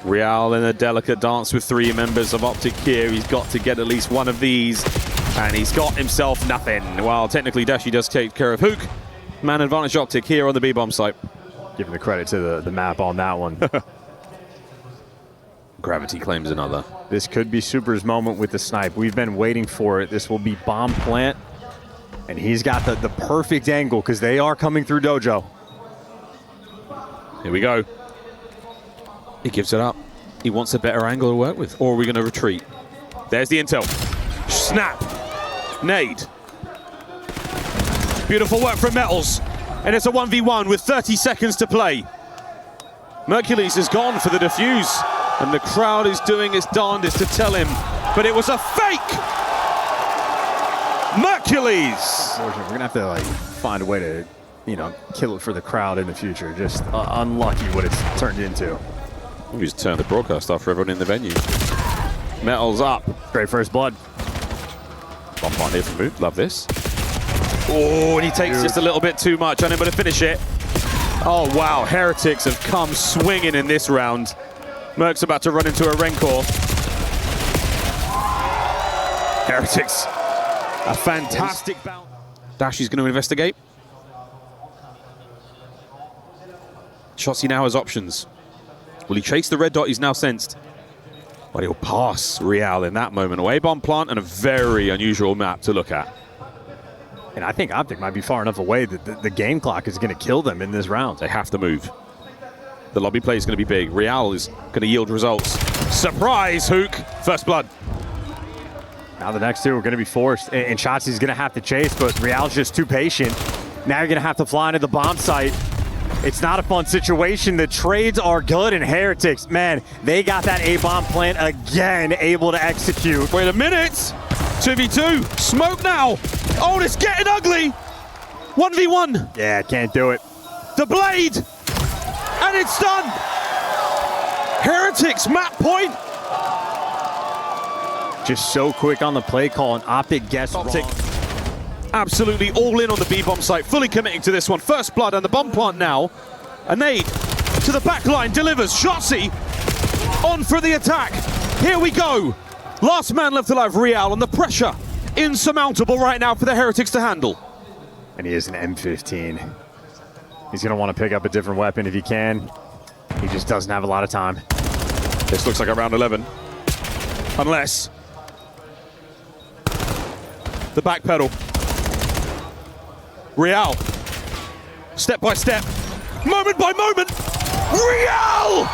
Real in a delicate dance with 3 members of OpTic here. He's got to get at least one of these. And he's got himself nothing. While technically Dashi does take care of Huke. Man advantage OpTic here on the B-bomb site. Giving the credit to the map on that one. Gravity claims another. This could be Super's moment with the snipe. We've been waiting for it. This will be bomb plant. And he's got the perfect angle because they are coming through Dojo. Here we go. He gives it up. He wants a better angle to work with. Or are we going to retreat? There's the intel. Snap. Nade. Beautiful work from Metals. And it's a 1v1 with 30 seconds to play. Mercules is gone for the defuse. And the crowd is doing its darndest to tell him. But it was a fake! Mercules! We're going to have to find a way to, kill it for the crowd in the future. Just unlucky what it's turned into. We just turned the broadcast off for everyone in the venue. Metals up. Great first blood. Bomb plant here from Huke. Love this. Oh, and he takes just a little bit too much. Unable to finish it. Oh, wow. Heretics have come swinging in this round. Merc's about to run into a Rancor. Heretics. A fantastic bounce. Dashi's going to investigate. Shotzzy now has options. Will he chase the red dot he's now sensed? But he'll pass Real in that moment. Away bomb plant and a very unusual map to look at. And I think OpTic might be far enough away that the game clock is going to kill them in this round. They have to move. The lobby play is going to be big. Real is going to yield results. Surprise, Huke. First blood. Now the next 2 are going to be forced. And Shotzzy's going to have to chase, but Real's just too patient. Now you're going to have to fly into the bomb site. It's not a fun situation. The trades are good, and Heretics, man, they got that A-bomb plant again, able to execute. Wait a minute. 2v2. Smoke now. Oh, it's getting ugly. 1v1. Yeah, can't do it. The blade. And it's done. Heretics map point. Just so quick on the play call, and OpTic gets OpTic absolutely all in on the B-bomb site, fully committing to this one. First blood and the bomb plant now. A nade to the back line delivers. Shotzzy on for the attack. Here we go. Last man left alive, Real, and the pressure insurmountable right now for the Heretics to handle. And he is an M15. He's going to want to pick up a different weapon if he can. He just doesn't have a lot of time. This looks like a round 11. Unless the back pedal. Real. Step by step. Moment by moment. Real!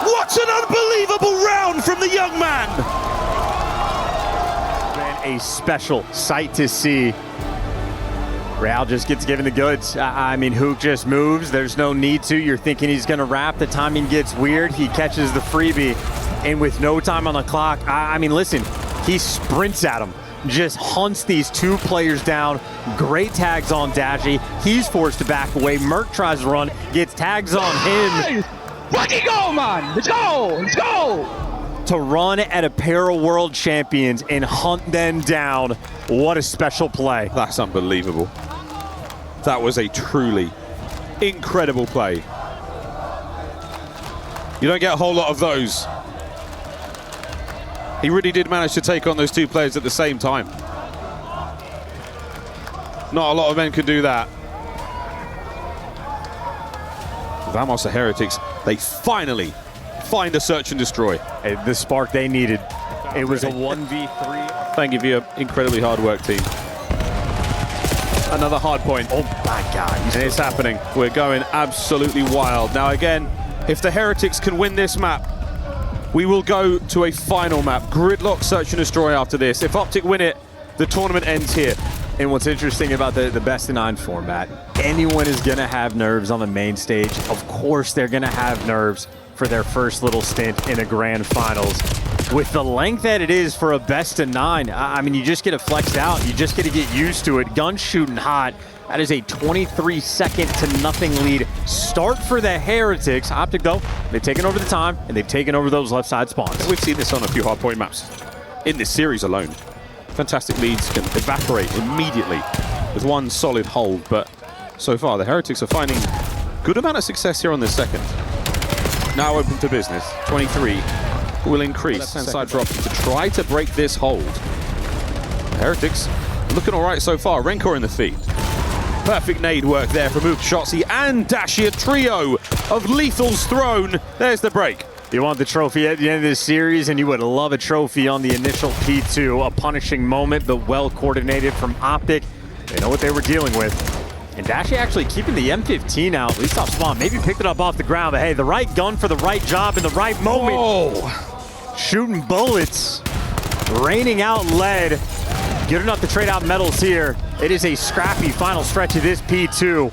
What an unbelievable round from the young man! Been a special sight to see. Real just gets given the goods. I mean, Huke just moves. There's no need to. You're thinking he's going to wrap. The timing gets weird. He catches the freebie. And with no time on the clock, I mean, listen, he sprints at him. Just hunts these two players down. Great tags on Dashy. He's forced to back away. Merc tries to run, gets tags on him. Fucking go, man! Let's go! Let's go! To run at a pair of world champions and hunt them down. What a special play. That's unbelievable. That was a truly incredible play. You don't get a whole lot of those. He really did manage to take on those two players at the same time. Not a lot of men could do that. Vamos, the Heretics, they finally find a search and destroy. Hey, the spark they needed. It was a 1v3. Thank you for your incredibly hard work, team. Another hard point. Oh my God. And it's happening. We're going absolutely wild. Now again, if the Heretics can win this map, we will go to a final map. Gridlock search and destroy after this. If OpTic win it, the tournament ends here. And what's interesting about the best of 9 format, anyone is going to have nerves on the main stage. Of course they're going to have nerves for their first little stint in a grand finals. With the length that it is for a best of 9, I mean, you just get it flexed out. You just get to get used to it. Gun shooting hot. That is a 23-second to nothing lead start for the Heretics. OpTic, though, they've taken over the time, and they've taken over those left side spawns. We've seen this on a few hardpoint maps in this series alone. Fantastic leads can evaporate immediately with one solid hold, but so far the Heretics are finding good amount of success here on this second. Now open to business. 23 will increase. Left-hand side drop to try to break this hold. Heretics looking all right so far. Rencor in the feed. Perfect nade work there from Huke, Shotzzy, and Dashy. A trio of lethals thrown. There's the break. You want the trophy at the end of this series, and you would love a trophy on the initial P2. A punishing moment, but well coordinated from OpTic. They know what they were dealing with. And Dashy actually keeping the M15 out, at least off spawn. Maybe picked it up off the ground, but hey, the right gun for the right job in the right moment. Whoa. Shooting bullets, raining out lead. Good enough to trade out medals here. It is a scrappy final stretch of this P2.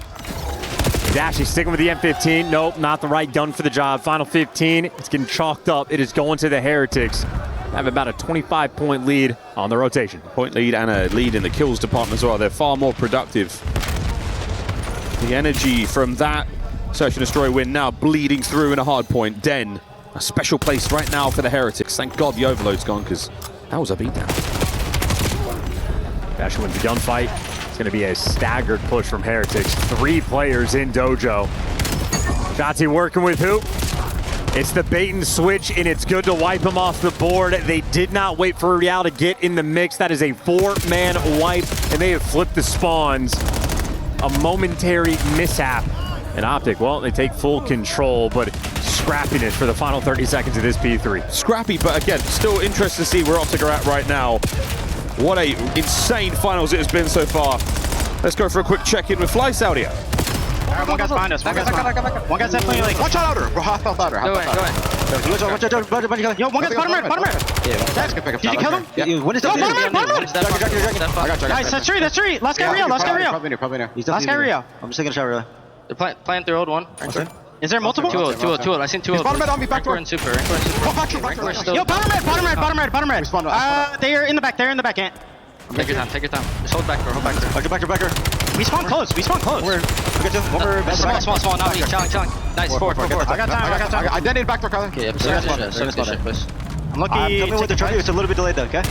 Dashy sticking with the M15. Nope, not the right gun for the job. Final 15, it's getting chalked up. It is going to the Heretics. They have about a 25-point lead on the rotation. Point lead and a lead in the kills department as well. They're far more productive. The energy from that search and destroy win now bleeding through in a hard point. Den, a special place right now for the Heretics. Thank God the overload's gone, because that was a beatdown. Dashy wins the gunfight. It's going to be a staggered push from Heretics. 3 players in dojo. Shotzzy working with Huke. It's the bait and switch, and it's good to wipe him off the board. They did not wait for Real to get in the mix. That is a 4-man wipe, and they have flipped the spawns. A momentary mishap. And OpTic, well, they take full control, but scrappiness for the final 30 seconds of this P3. Scrappy, but again, still interested to see where OpTic are at right now. What a insane finals it has been so far. Let's go for a quick check-in with Fly Saudia. Alright, one guy's behind us. One guy's definitely like. Watch out, outer. Bro, half health outer. Go ahead. Yo, one guy's bottom right, bottom right. Yeah, did you kill him? Yeah. When is that? Bottom right. Nice, that's 3. Last guy Rio, Probably near. Last guy Rio. I'm just taking a shot, really. They're playing through old one. Is there multiple? Two. I seen 2 He's bottom red on me, back door. and super. Yo, bottom red. They are in the back, Ant. Take your time. Just hold back door. Back door. We spawn close. Small. Not me. Challenge. Nice. Four. I got time. I detonated back door, Kyler. Okay, yeah. I'm lucky. Tell me what the trophy is. It's a little bit delayed though, okay?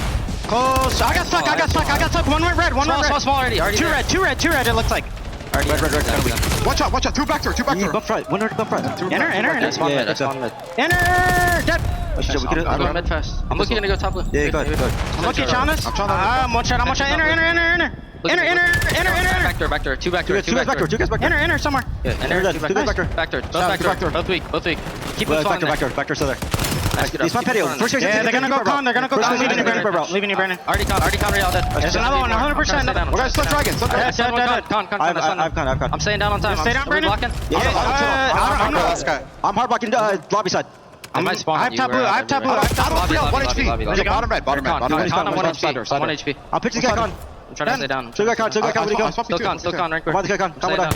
Close. I got stuck. One went red. Small already. Two red, it looks like. Red. Watch out. Two back door. Bump right. One bump right. Enter. Spawn mid. Enter. Dead. I'm going mid fast. I'm looking to go top blue. Yeah, go ahead. I'm looking at Jonas. I'm one shot. Enter. Back door. Two back door. Enter somewhere. Yeah, enter. Two back door. Both weak. Keep it flying. Back door still there. He's my patio. First year. Yeah, they're gonna go con. Leaving you, Brandon. Already con. Real dead. There's another one. 100%. We're gonna slip dragon. Con. I've con. I'm staying down on time. Stay down, Brandon. I'm hard blocking lobby side. I might spawn. I have top blue. I have top blue. 1 HP. Bottom red. Con. I'm 1 HP. I'll pitch this guy con. I'm trying to stay down. Still got con. Still con, rank. In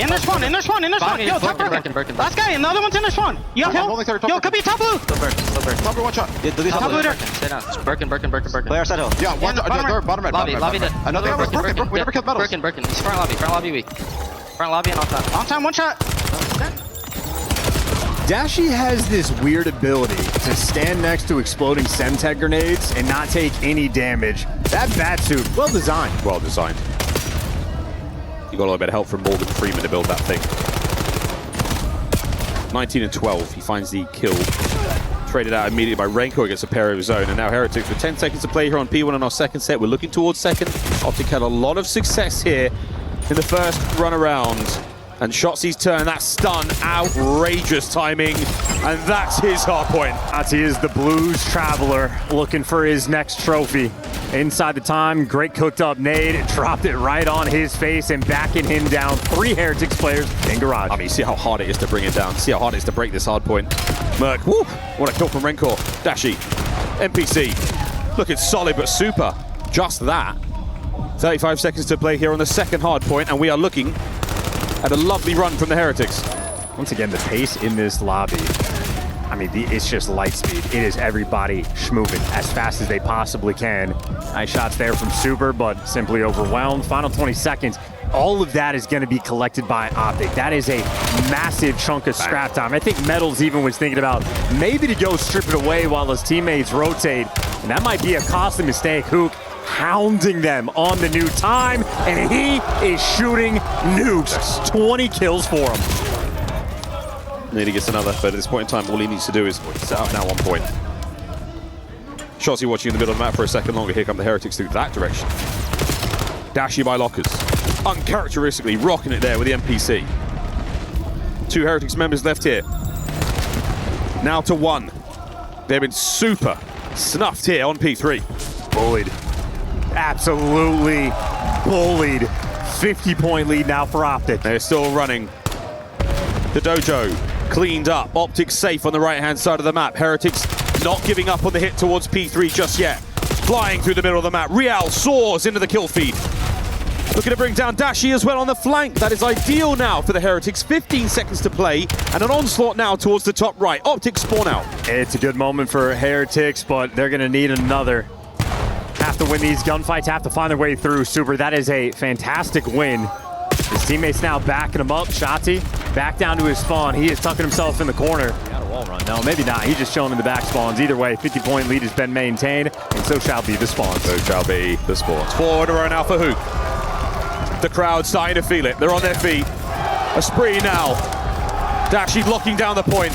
their spawn. Yo, top Birkin. last guy, another one's in their spawn. You have hill? Yo, could be top blue. Still Birkin. Top blue, one shot. Top blue there. Stay down. Birkin. Play our side hill. Yeah, bottom red. Lobby dead. Another one was Birkin. We never killed Metals. Birkin. He's front lobby weak. Front lobby and on time. On time, one shot. Dashy has this weird ability to stand next to exploding Semtech grenades and not take any damage. That batsuit, well designed. Well designed. You got a little bit of help from Morgan Freeman to build that thing. 19 and 12, he finds the kill. Traded out immediately by Renko against a pair of his own. And now Heretics with 10 seconds to play here on P1 in our second set. We're looking towards second. OpTic had a lot of success here in the first run around. And Shotzzy's turn, that stun, outrageous timing, and that's his hardpoint. Shotzzy is the Blues Traveler looking for his next trophy. Inside the time, great cooked up nade, dropped it right on his face and backing him down. 3 Heretics players in garage. I mean, see how hard it is to bring it down. See how hard it is to break this hardpoint. Merc, woo, what a kill from Renkor. Dashy, NPC, looking solid but super. Just that. 35 seconds to play here on the second hardpoint, and we are looking at a lovely run from the Heretics. Once again, the pace in this lobby, I mean, it's just light speed. It is everybody schmoving as fast as they possibly can. Nice shots there from Super, but simply overwhelmed. Final 20 seconds. All of that is going to be collected by OpTic. That is a massive chunk of scrap time. I think Metals even was thinking about maybe to go strip it away while his teammates rotate, and that might be a costly mistake. Huke hounding them on the new time, and he is shooting nukes. 20 kills for him. Nearly gets another, but at this point in time, all he needs to do is set up now 1 point. Shotzzy watching in the middle of the map for a second longer. Here come the Heretics through that direction. Dashy by Lockers. Uncharacteristically rocking it there with the NPC. 2 Heretics members left here. Now to 1. They've been super snuffed here on P3. Bullied. Absolutely bullied. 50-point lead now for OpTic. They're still running. The dojo cleaned up. OpTic safe on the right-hand side of the map. Heretics not giving up on the hit towards P3 just yet. Flying through the middle of the map. Real soars into the kill feed. Looking to bring down Dashy as well on the flank. That is ideal now for the Heretics. 15 seconds to play, and an onslaught now towards the top right. OpTic spawn out. It's a good moment for Heretics, but they're going to need another. Have to win these gunfights, have to find their way through. Super, that is a fantastic win. His teammates now backing him up. Shotzzy back down to his spawn. He is tucking himself in the corner. Got a wall run. No, maybe not. He's just chilling in the back spawns. Either way, 50-point lead has been maintained, and so shall be the spawns. So shall be the spawns. Forward around Alpha Huke. The crowd starting to feel it. They're on their feet. A spree now. Dashy locking down the point.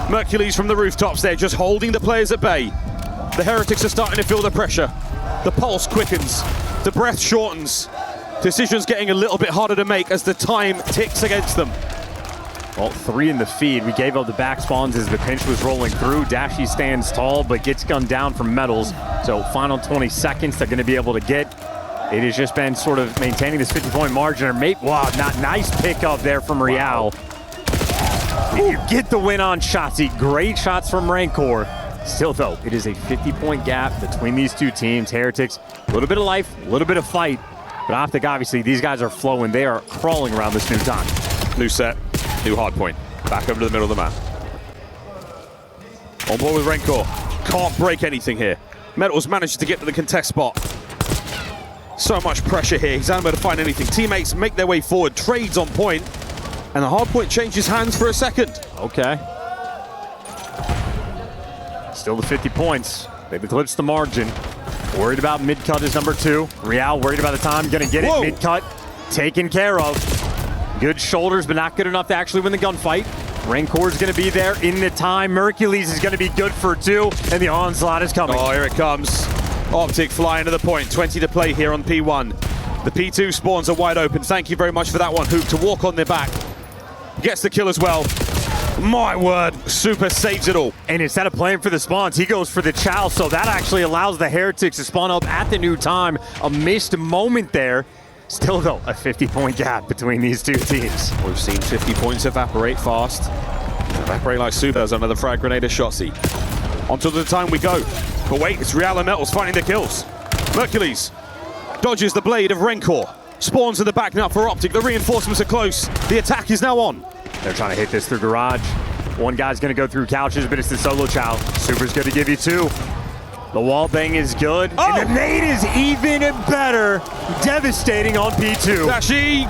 Mercules from the rooftops there, just holding the players at bay. The Heretics are starting to feel the pressure. The pulse quickens. The breath shortens. Decisions getting a little bit harder to make as the time ticks against them. Well, 3 in the feed. We gave up the back spawns as the pinch was rolling through. Dashy stands tall, but gets gunned down from Metals. So final 20 seconds they're going to be able to get. It has just been sort of maintaining this 50-point margin. Or wow, not nice pickup there from Real. You get the win on Shotzzy. Great shots from Rancor. Still, though, it is a 50-point gap between these two teams. Heretics, a little bit of life, a little bit of fight. But OpTic, obviously, these guys are flowing. They are crawling around this new time. New set, new hardpoint. Back over to the middle of the map. On board with Renkor. Can't break anything here. Metals manages to get to the contest spot. So much pressure here. He's unable to find anything. Teammates make their way forward. Trades on point. And the hardpoint changes hands for a second. Okay. Still the 50 points. They've eclipsed the margin. Worried about mid-cut is number 2. Real worried about the time, gonna get it. Mid-cut taken care of. Good shoulders, but not good enough to actually win the gunfight. Rancor's gonna be there in the time. Mercules is gonna be good for 2, and the onslaught is coming. Oh, here it comes. OpTic flying to the point. 20 to play here on P1. The P2 spawns are wide open. Thank you very much for that one, Huke, to walk on their back. Gets the kill as well. My word, Super saves it all. And instead of playing for the spawns, he goes for the chow, so that actually allows the Heretics to spawn up at the new time. A missed moment there. Still, though, a 50-point gap between these two teams. We've seen 50 points evaporate fast. Evaporate like super. There's another frag grenade of Shotzzy. Onto the time we go. But wait, it's Real and Metals finding the kills. Mercules dodges the blade of Rancor. Spawns in the back now for OpTic. The reinforcements are close. The attack is now on. They're trying to hit this through garage. One guy's gonna go through couches, but it's the solo chow. Super's gonna give you 2. The wall bang is good, and the nade is even better. Devastating on P2. Dashi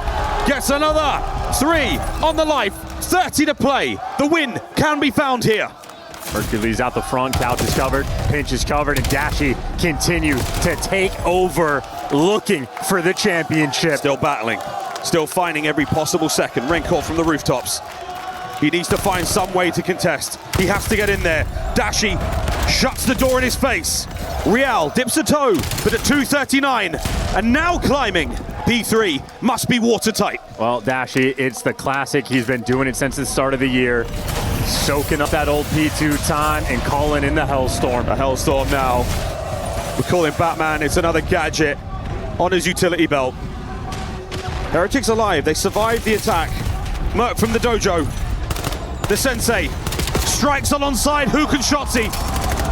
gets another 3 on the life. 30 to play. The win can be found here. Mercules out the front, couch is covered, pinch is covered, and Dashi continue to take over, looking for the championship. Still battling, still finding every possible second. Rancor from the rooftops. He needs to find some way to contest. He has to get in there. Dashi shuts the door in his face. Real dips a toe, but at 239, and now climbing. P3 must be watertight. Well, Dashi, it's the classic. He's been doing it since the start of the year. Soaking up that old P2 time and calling in the Hellstorm. A Hellstorm now. We call him Batman. It's another gadget on his utility belt. Heretics alive. They survived the attack. Merc from the dojo. The Sensei strikes alongside Huke and Shotzzy.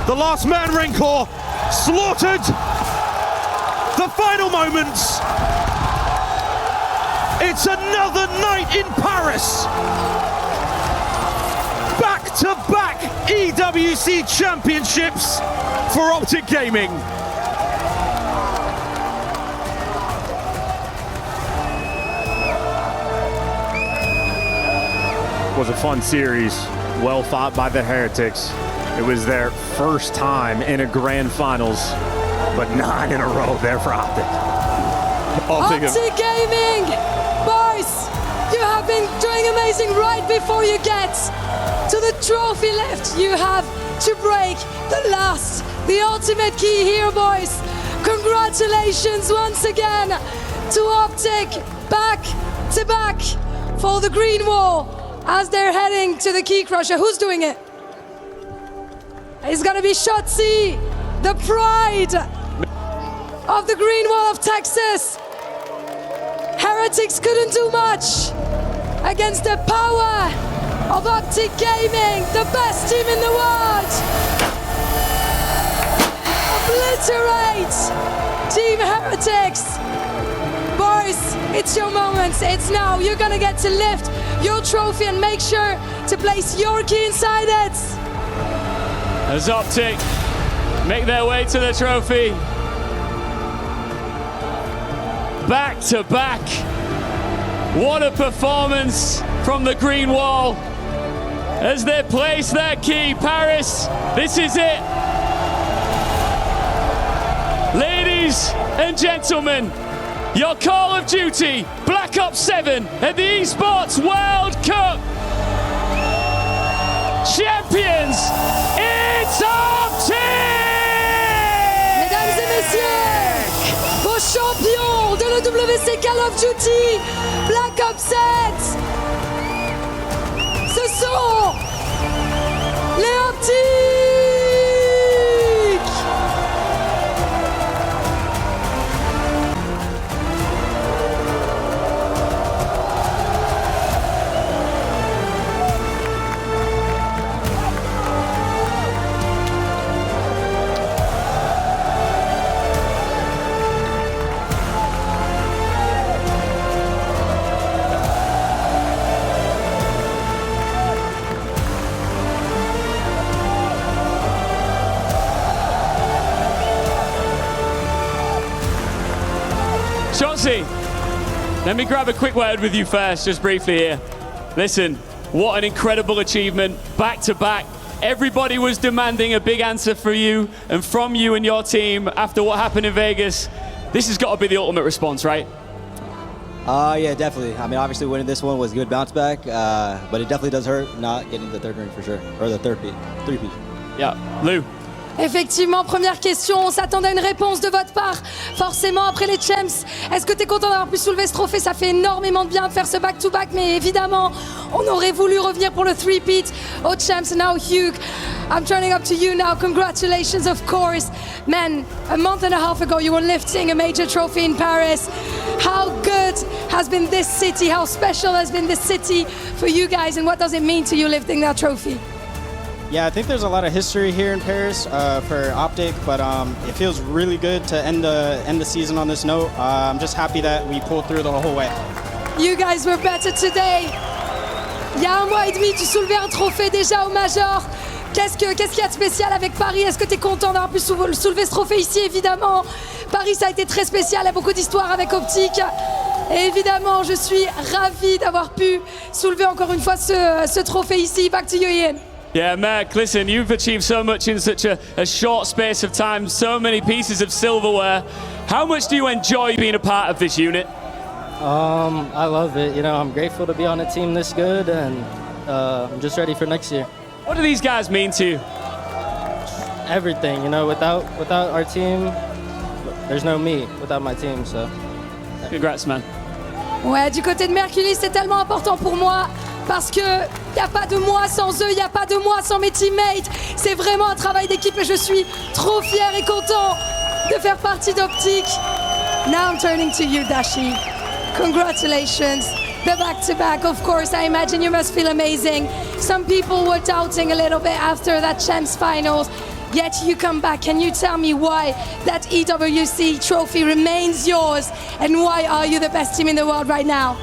The last man, Rancor, slaughtered. The final moments. It's another night in Paris. Back-to-back EWC Championships for OpTic Gaming. It was a fun series, well fought by the Heretics. It was their first time in a grand finals, but 9 in a row there for OpTic. OpTic Gaming! Boys, you have been doing amazing right before you get to the trophy lift. You have to break the ultimate key here, boys. Congratulations once again to OpTic, back to back for the green wall as they're heading to the key crusher. Who's doing it? It's gonna be Shotzzy, the pride of the green wall of Texas. Heretics couldn't do much against the power of OpTic Gaming, the best team in the world. Obliterate Team Heretics. Boys, it's your moment. It's now. You're gonna get to lift your trophy and make sure to place your key inside it. As OpTic make their way to the trophy. Back to back. What a performance from the green wall as they place their key. Paris, this is it. Ladies and gentlemen, your Call of Duty Black Ops 7 at the Esports World Cup Champions, it's OpTic! Mesdames et messieurs, vos champions de l'EWC Call of Duty Black Ops 7, ce sont les OpTic! Shotzzy, let me grab a quick word with you first, just briefly here. Listen, what an incredible achievement, back to back Everybody was demanding a big answer for you and from you and your team after what happened in Vegas. This has got to be the ultimate response, right? Yeah, definitely. I mean, obviously winning this one was a good bounce back, but it definitely does hurt not getting the third ring for sure, or the three-peat. Yeah, Lou. Effectivement, première question, on s'attendait à une réponse de votre part. Forcément, après les champs, est-ce que tu es content d'avoir pu soulever ce trophée? Ça fait énormément de bien de faire ce back-to-back, mais évidemment, on aurait voulu revenir pour le three-peat aux champs. Now, Huke, I'm turning up to you now. Congratulations, of course. Man, a month and a half ago, you were lifting a major trophy in Paris. How good has been this city? How special has been this city for you guys? And what does it mean to you lifting that trophy? Yeah, I think there's a lot of history here in Paris for OpTic, but it feels really good to end the season on this note. I'm just happy that we pulled through the whole way. You guys were better today. Il y a 1 mois et demi, tu soulevais un trophée déjà au Major. Qu'est-ce qu'il y a de spécial avec Paris? Est-ce que tu es content d'avoir pu soulever ce trophée ici? Évidemment, Paris, ça a été très spécial. Il y a beaucoup d'histoires avec OpTic. Et évidemment, je suis ravie d'avoir pu soulever encore une fois ce trophée ici. Back to you, Ian. Yeah, Merc, listen, you've achieved so much in such a short space of time, so many pieces of silverware. How much do you enjoy being a part of this unit? I love it. You know, I'm grateful to be on a team this good, and I'm just ready for next year. What do these guys mean to you? Everything, you know, without our team, there's no me without my team, so. Congrats, man. Ouais, du côté de Mercules, c'est tellement important pour moi. Parce que il n'y a pas de moi sans eux, il n'y a pas de moi sans mes teammates. C'est vraiment un travail d'équipe et je suis trop fier et content de faire partie d'OpTic. Now I'm turning to you, Dashi. Congratulations. The back-to-back, of course, I imagine you must feel amazing. Some people were doubting a little bit after that Champs Finals. Yet you come back. Can you tell me why that EWC trophy remains yours? And why are you the best team in the world right now?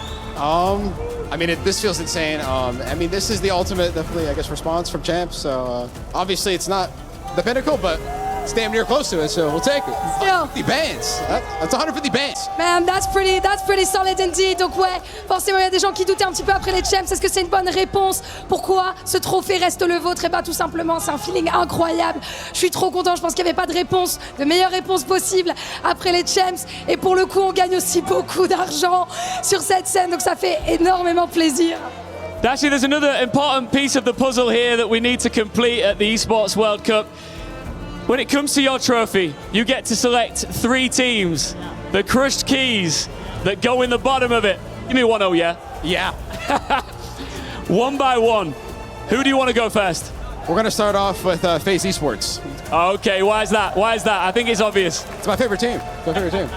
I mean, this feels insane. I mean, this is the ultimate, definitely, I guess, response from champs. So obviously, it's not the pinnacle, but it's damn near close to it. So we'll take it. Still. 50 bands. That's 150 bands. Man, that's pretty solid indeed. Donc ouais, forcément, il y a des gens qui doutaient un petit peu après les champs. Est-ce que c'est une bonne réponse? Pourquoi ce trophée reste le vôtre? Et bah tout simplement, c'est un feeling incroyable. Je suis trop content. Je pense qu'il n'y avait pas de réponse, de meilleure réponse possible après les champs. Et pour le coup, on gagne aussi beaucoup d'argent sur cette scène. Donc ça fait énormément plaisir. Actually, there's another important piece of the puzzle here that we need to complete at the Esports World Cup. When it comes to your trophy, you get to select 3 teams, the crushed keys that go in the bottom of it. Give me 1-0, yeah? Yeah. One by one. Who do you want to go first? We're going to start off with Faze Esports. Okay, why is that? Why is that? I think it's obvious. It's my favorite team. It's my favorite team.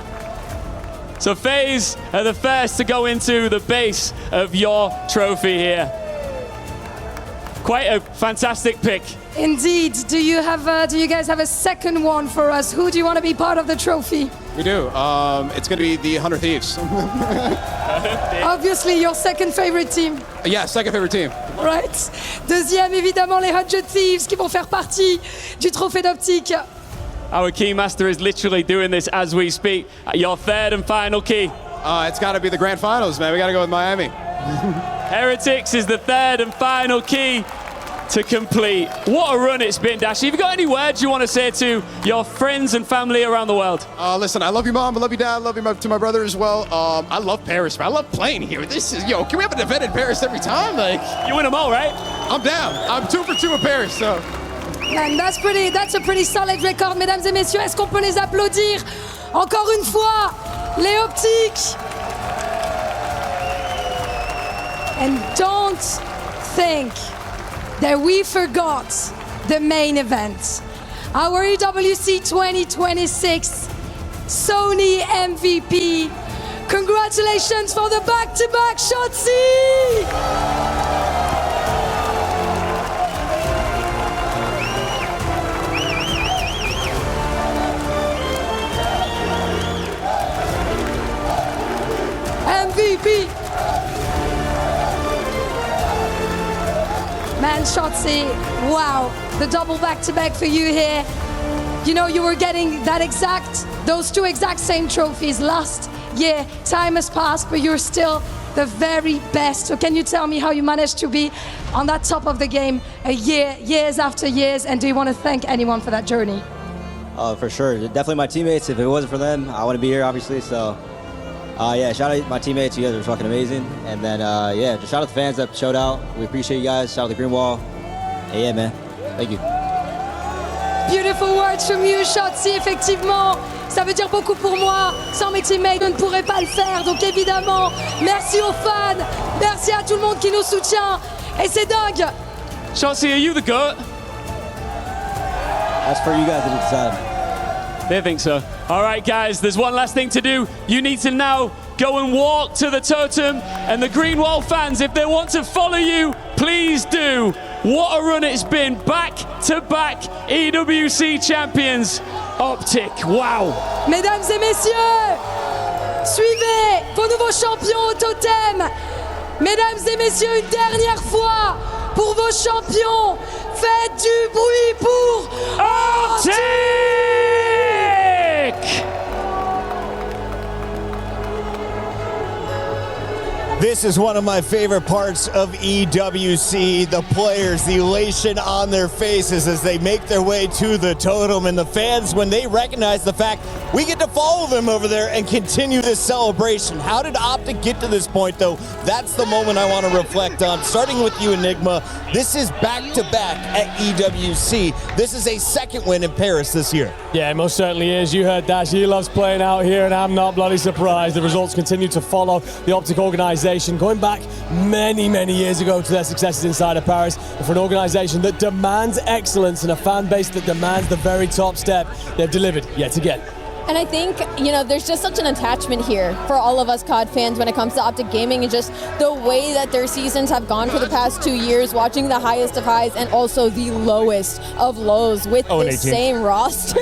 So Faze are the first to go into the base of your trophy here. Quite a fantastic pick. Indeed. Do you guys have a second one for us? Who do you want to be part of the trophy? We do. It's going to be the 100 Thieves. Obviously, your second favorite team. Yeah, second favorite team. Right. Deuxième, évidemment, les 100 Thieves qui vont faire partie du trophée d'OpTic. Our keymaster is literally doing this as we speak. Your third and final key. It's got to be the grand finals, man. We got to go with Miami. Heretics is the third and final key to complete. What a run it's been, Dashi. Have you got any words you want to say to your friends and family around the world? Listen, I love you, Mom. I love you, Dad. I love you to my brother as well. I love Paris, man. I love playing here. This is, can we have an event in Paris every time? Like, you win them all, right? I'm down. I'm 2 for 2 in Paris, so. Man, that's a pretty solid record, mesdames et messieurs. Est-ce qu'on peut les applaudir encore une fois, les OpTic? And don't think that we forgot the main event. Our EWC 2026 Sony MVP. Congratulations for the back-to-back Shotzzy! MVP! Man, Shotzzy, wow, the double back-to-back for you here. You know, you were getting those 2 exact same trophies last year. Time has passed, but you're still the very best. So can you tell me how you managed to be on that top of the game years after years, and do you want to thank anyone for that journey? For sure. Definitely my teammates. If it wasn't for them, I wouldn't be here, obviously. So, yeah, shout out my teammates. You guys are fucking amazing. And then, yeah, just shout out the fans that showed out. We appreciate you guys. Shout out the Green Wall. And yeah, man. Thank you. Beautiful words from you, Shotzzy. Effectivement, ça veut dire beaucoup pour moi. Sans mes teammates, je ne pourrais pas le faire. Donc évidemment, merci aux fans. Merci à tout le monde qui nous soutient. Et c'est dingue. Shotzzy, are you the GOAT? That's for you guys to decide. They think so. All right, guys, there's one last thing to do. You need to now go and walk to the totem. And the Green Wall fans, if they want to follow you, please do. What a run it's been. Back-to-back EWC Champions. OpTic, wow. Mesdames et messieurs, suivez vos nouveaux champions au totem. Mesdames et messieurs, une dernière fois pour vos champions. Faites du bruit pour OpTic! This is one of my favorite parts of EWC. The players, the elation on their faces as they make their way to the totem, and the fans when they recognize the fact we get to follow them over there and continue this celebration. How did OpTic get to this point, though? That's the moment I want to reflect on. Starting with you, Enigma, this is back-to-back at EWC. This is a second win in Paris this year. Yeah, it most certainly is. You heard Dash. He loves playing out here, and I'm not bloody surprised. The results continue to follow the OpTic organization, going back many, many years ago to their successes inside of Paris. And for an organization that demands excellence and a fan base that demands the very top step, they've delivered yet again. And I think, you know, there's just such an attachment here for all of us COD fans when it comes to OpTic Gaming, and just the way that their seasons have gone for the past 2 years, watching the highest of highs and also the lowest of lows with this same roster,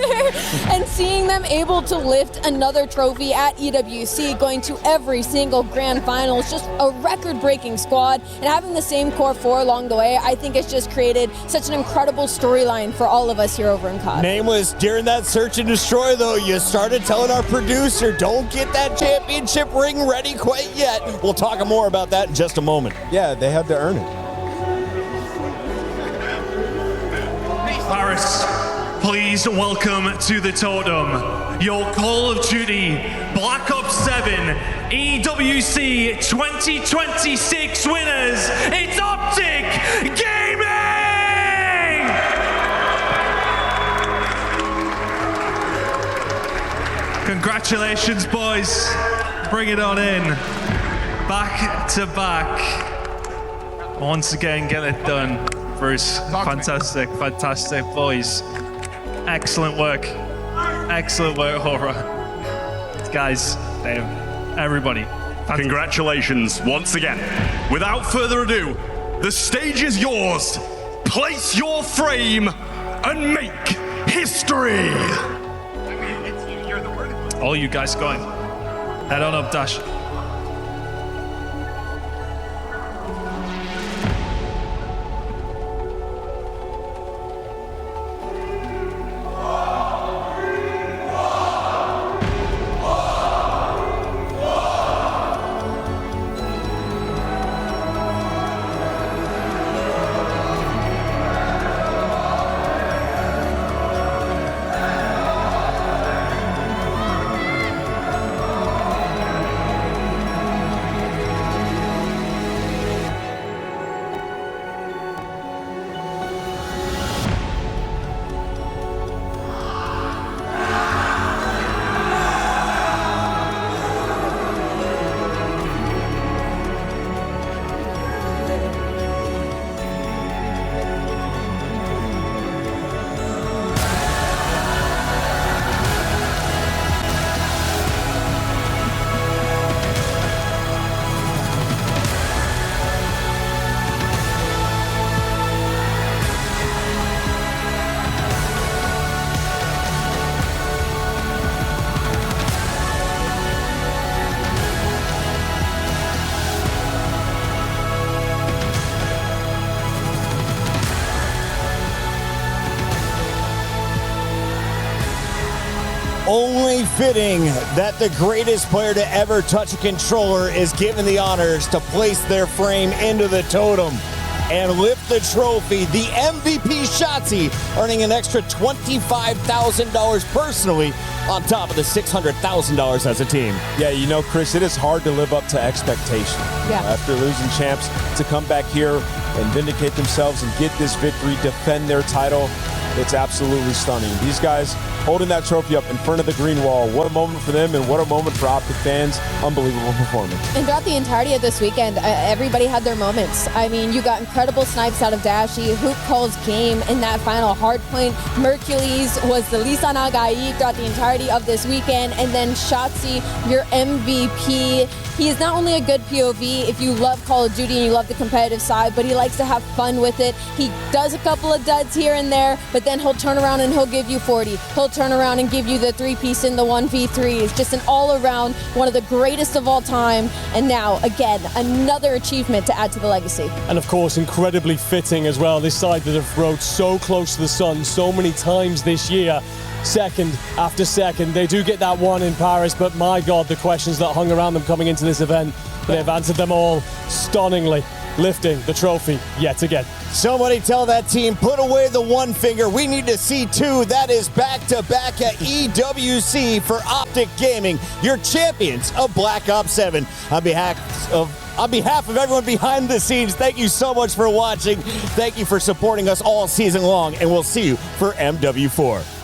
and seeing them able to lift another trophy at EWC, going to every single grand final. It's just a record-breaking squad, and having the same core four along the way, I think it's just created such an incredible storyline for all of us here over in COD. Nameless, during that search and destroy, though, you started telling our producer, don't get that championship ring ready quite yet. We'll talk more about that in just a moment. Yeah, they had to earn it. Paris, please welcome to the totem your Call of Duty Black Ops 7 EWC 2026 winners. It's OpTic Gaming! Congratulations, boys. Bring it on in. Back to back. Once again, get it done. Bruce, fantastic, fantastic, boys. Excellent work. Excellent work, Hora. Guys, everybody. Congratulations once again. Without further ado, the stage is yours. Place your frame and make history. All you guys going. Head on up, Dash. Only fitting that the greatest player to ever touch a controller is given the honors to place their frame into the totem and lift the trophy. The MVP Shotzzy earning an extra $25,000 personally on top of the $600,000 as a team. Yeah, you know, Chris, it is hard to live up to expectation. Yeah. After losing champs, to come back here and vindicate themselves and get this victory, defend their title, it's absolutely stunning. These guys holding that trophy up in front of the green wall. What a moment for them and what a moment for OpTic fans. Unbelievable performance. And throughout the entirety of this weekend, everybody had their moments. I mean, you got incredible snipes out of Dashi. Huke calls game in that final hardpoint. Mercules was the Lisan Agai throughout the entirety of this weekend. And then Shotzzy, your MVP. He is not only a good POV if you love Call of Duty and you love the competitive side, but he likes to have fun with it. He does a couple of duds here and there, but then he'll turn around and he'll give you 40. He'll turn around and give you the 3-piece in the 1v3. It's just an all-around, one of the greatest of all time. And now, again, another achievement to add to the legacy. And of course, incredibly fitting as well. This side that have rode so close to the sun so many times this year. Second after second. They do get that one in Paris, but my God, the questions that hung around them coming into this event, they've answered them all stunningly, lifting the trophy yet again. Somebody tell that team, put away the one finger. We need to see two. That is back-to-back at EWC for OpTic Gaming, your champions of Black Ops 7. On behalf of everyone behind the scenes, thank you so much for watching. Thank you for supporting us all season long, and we'll see you for MW4.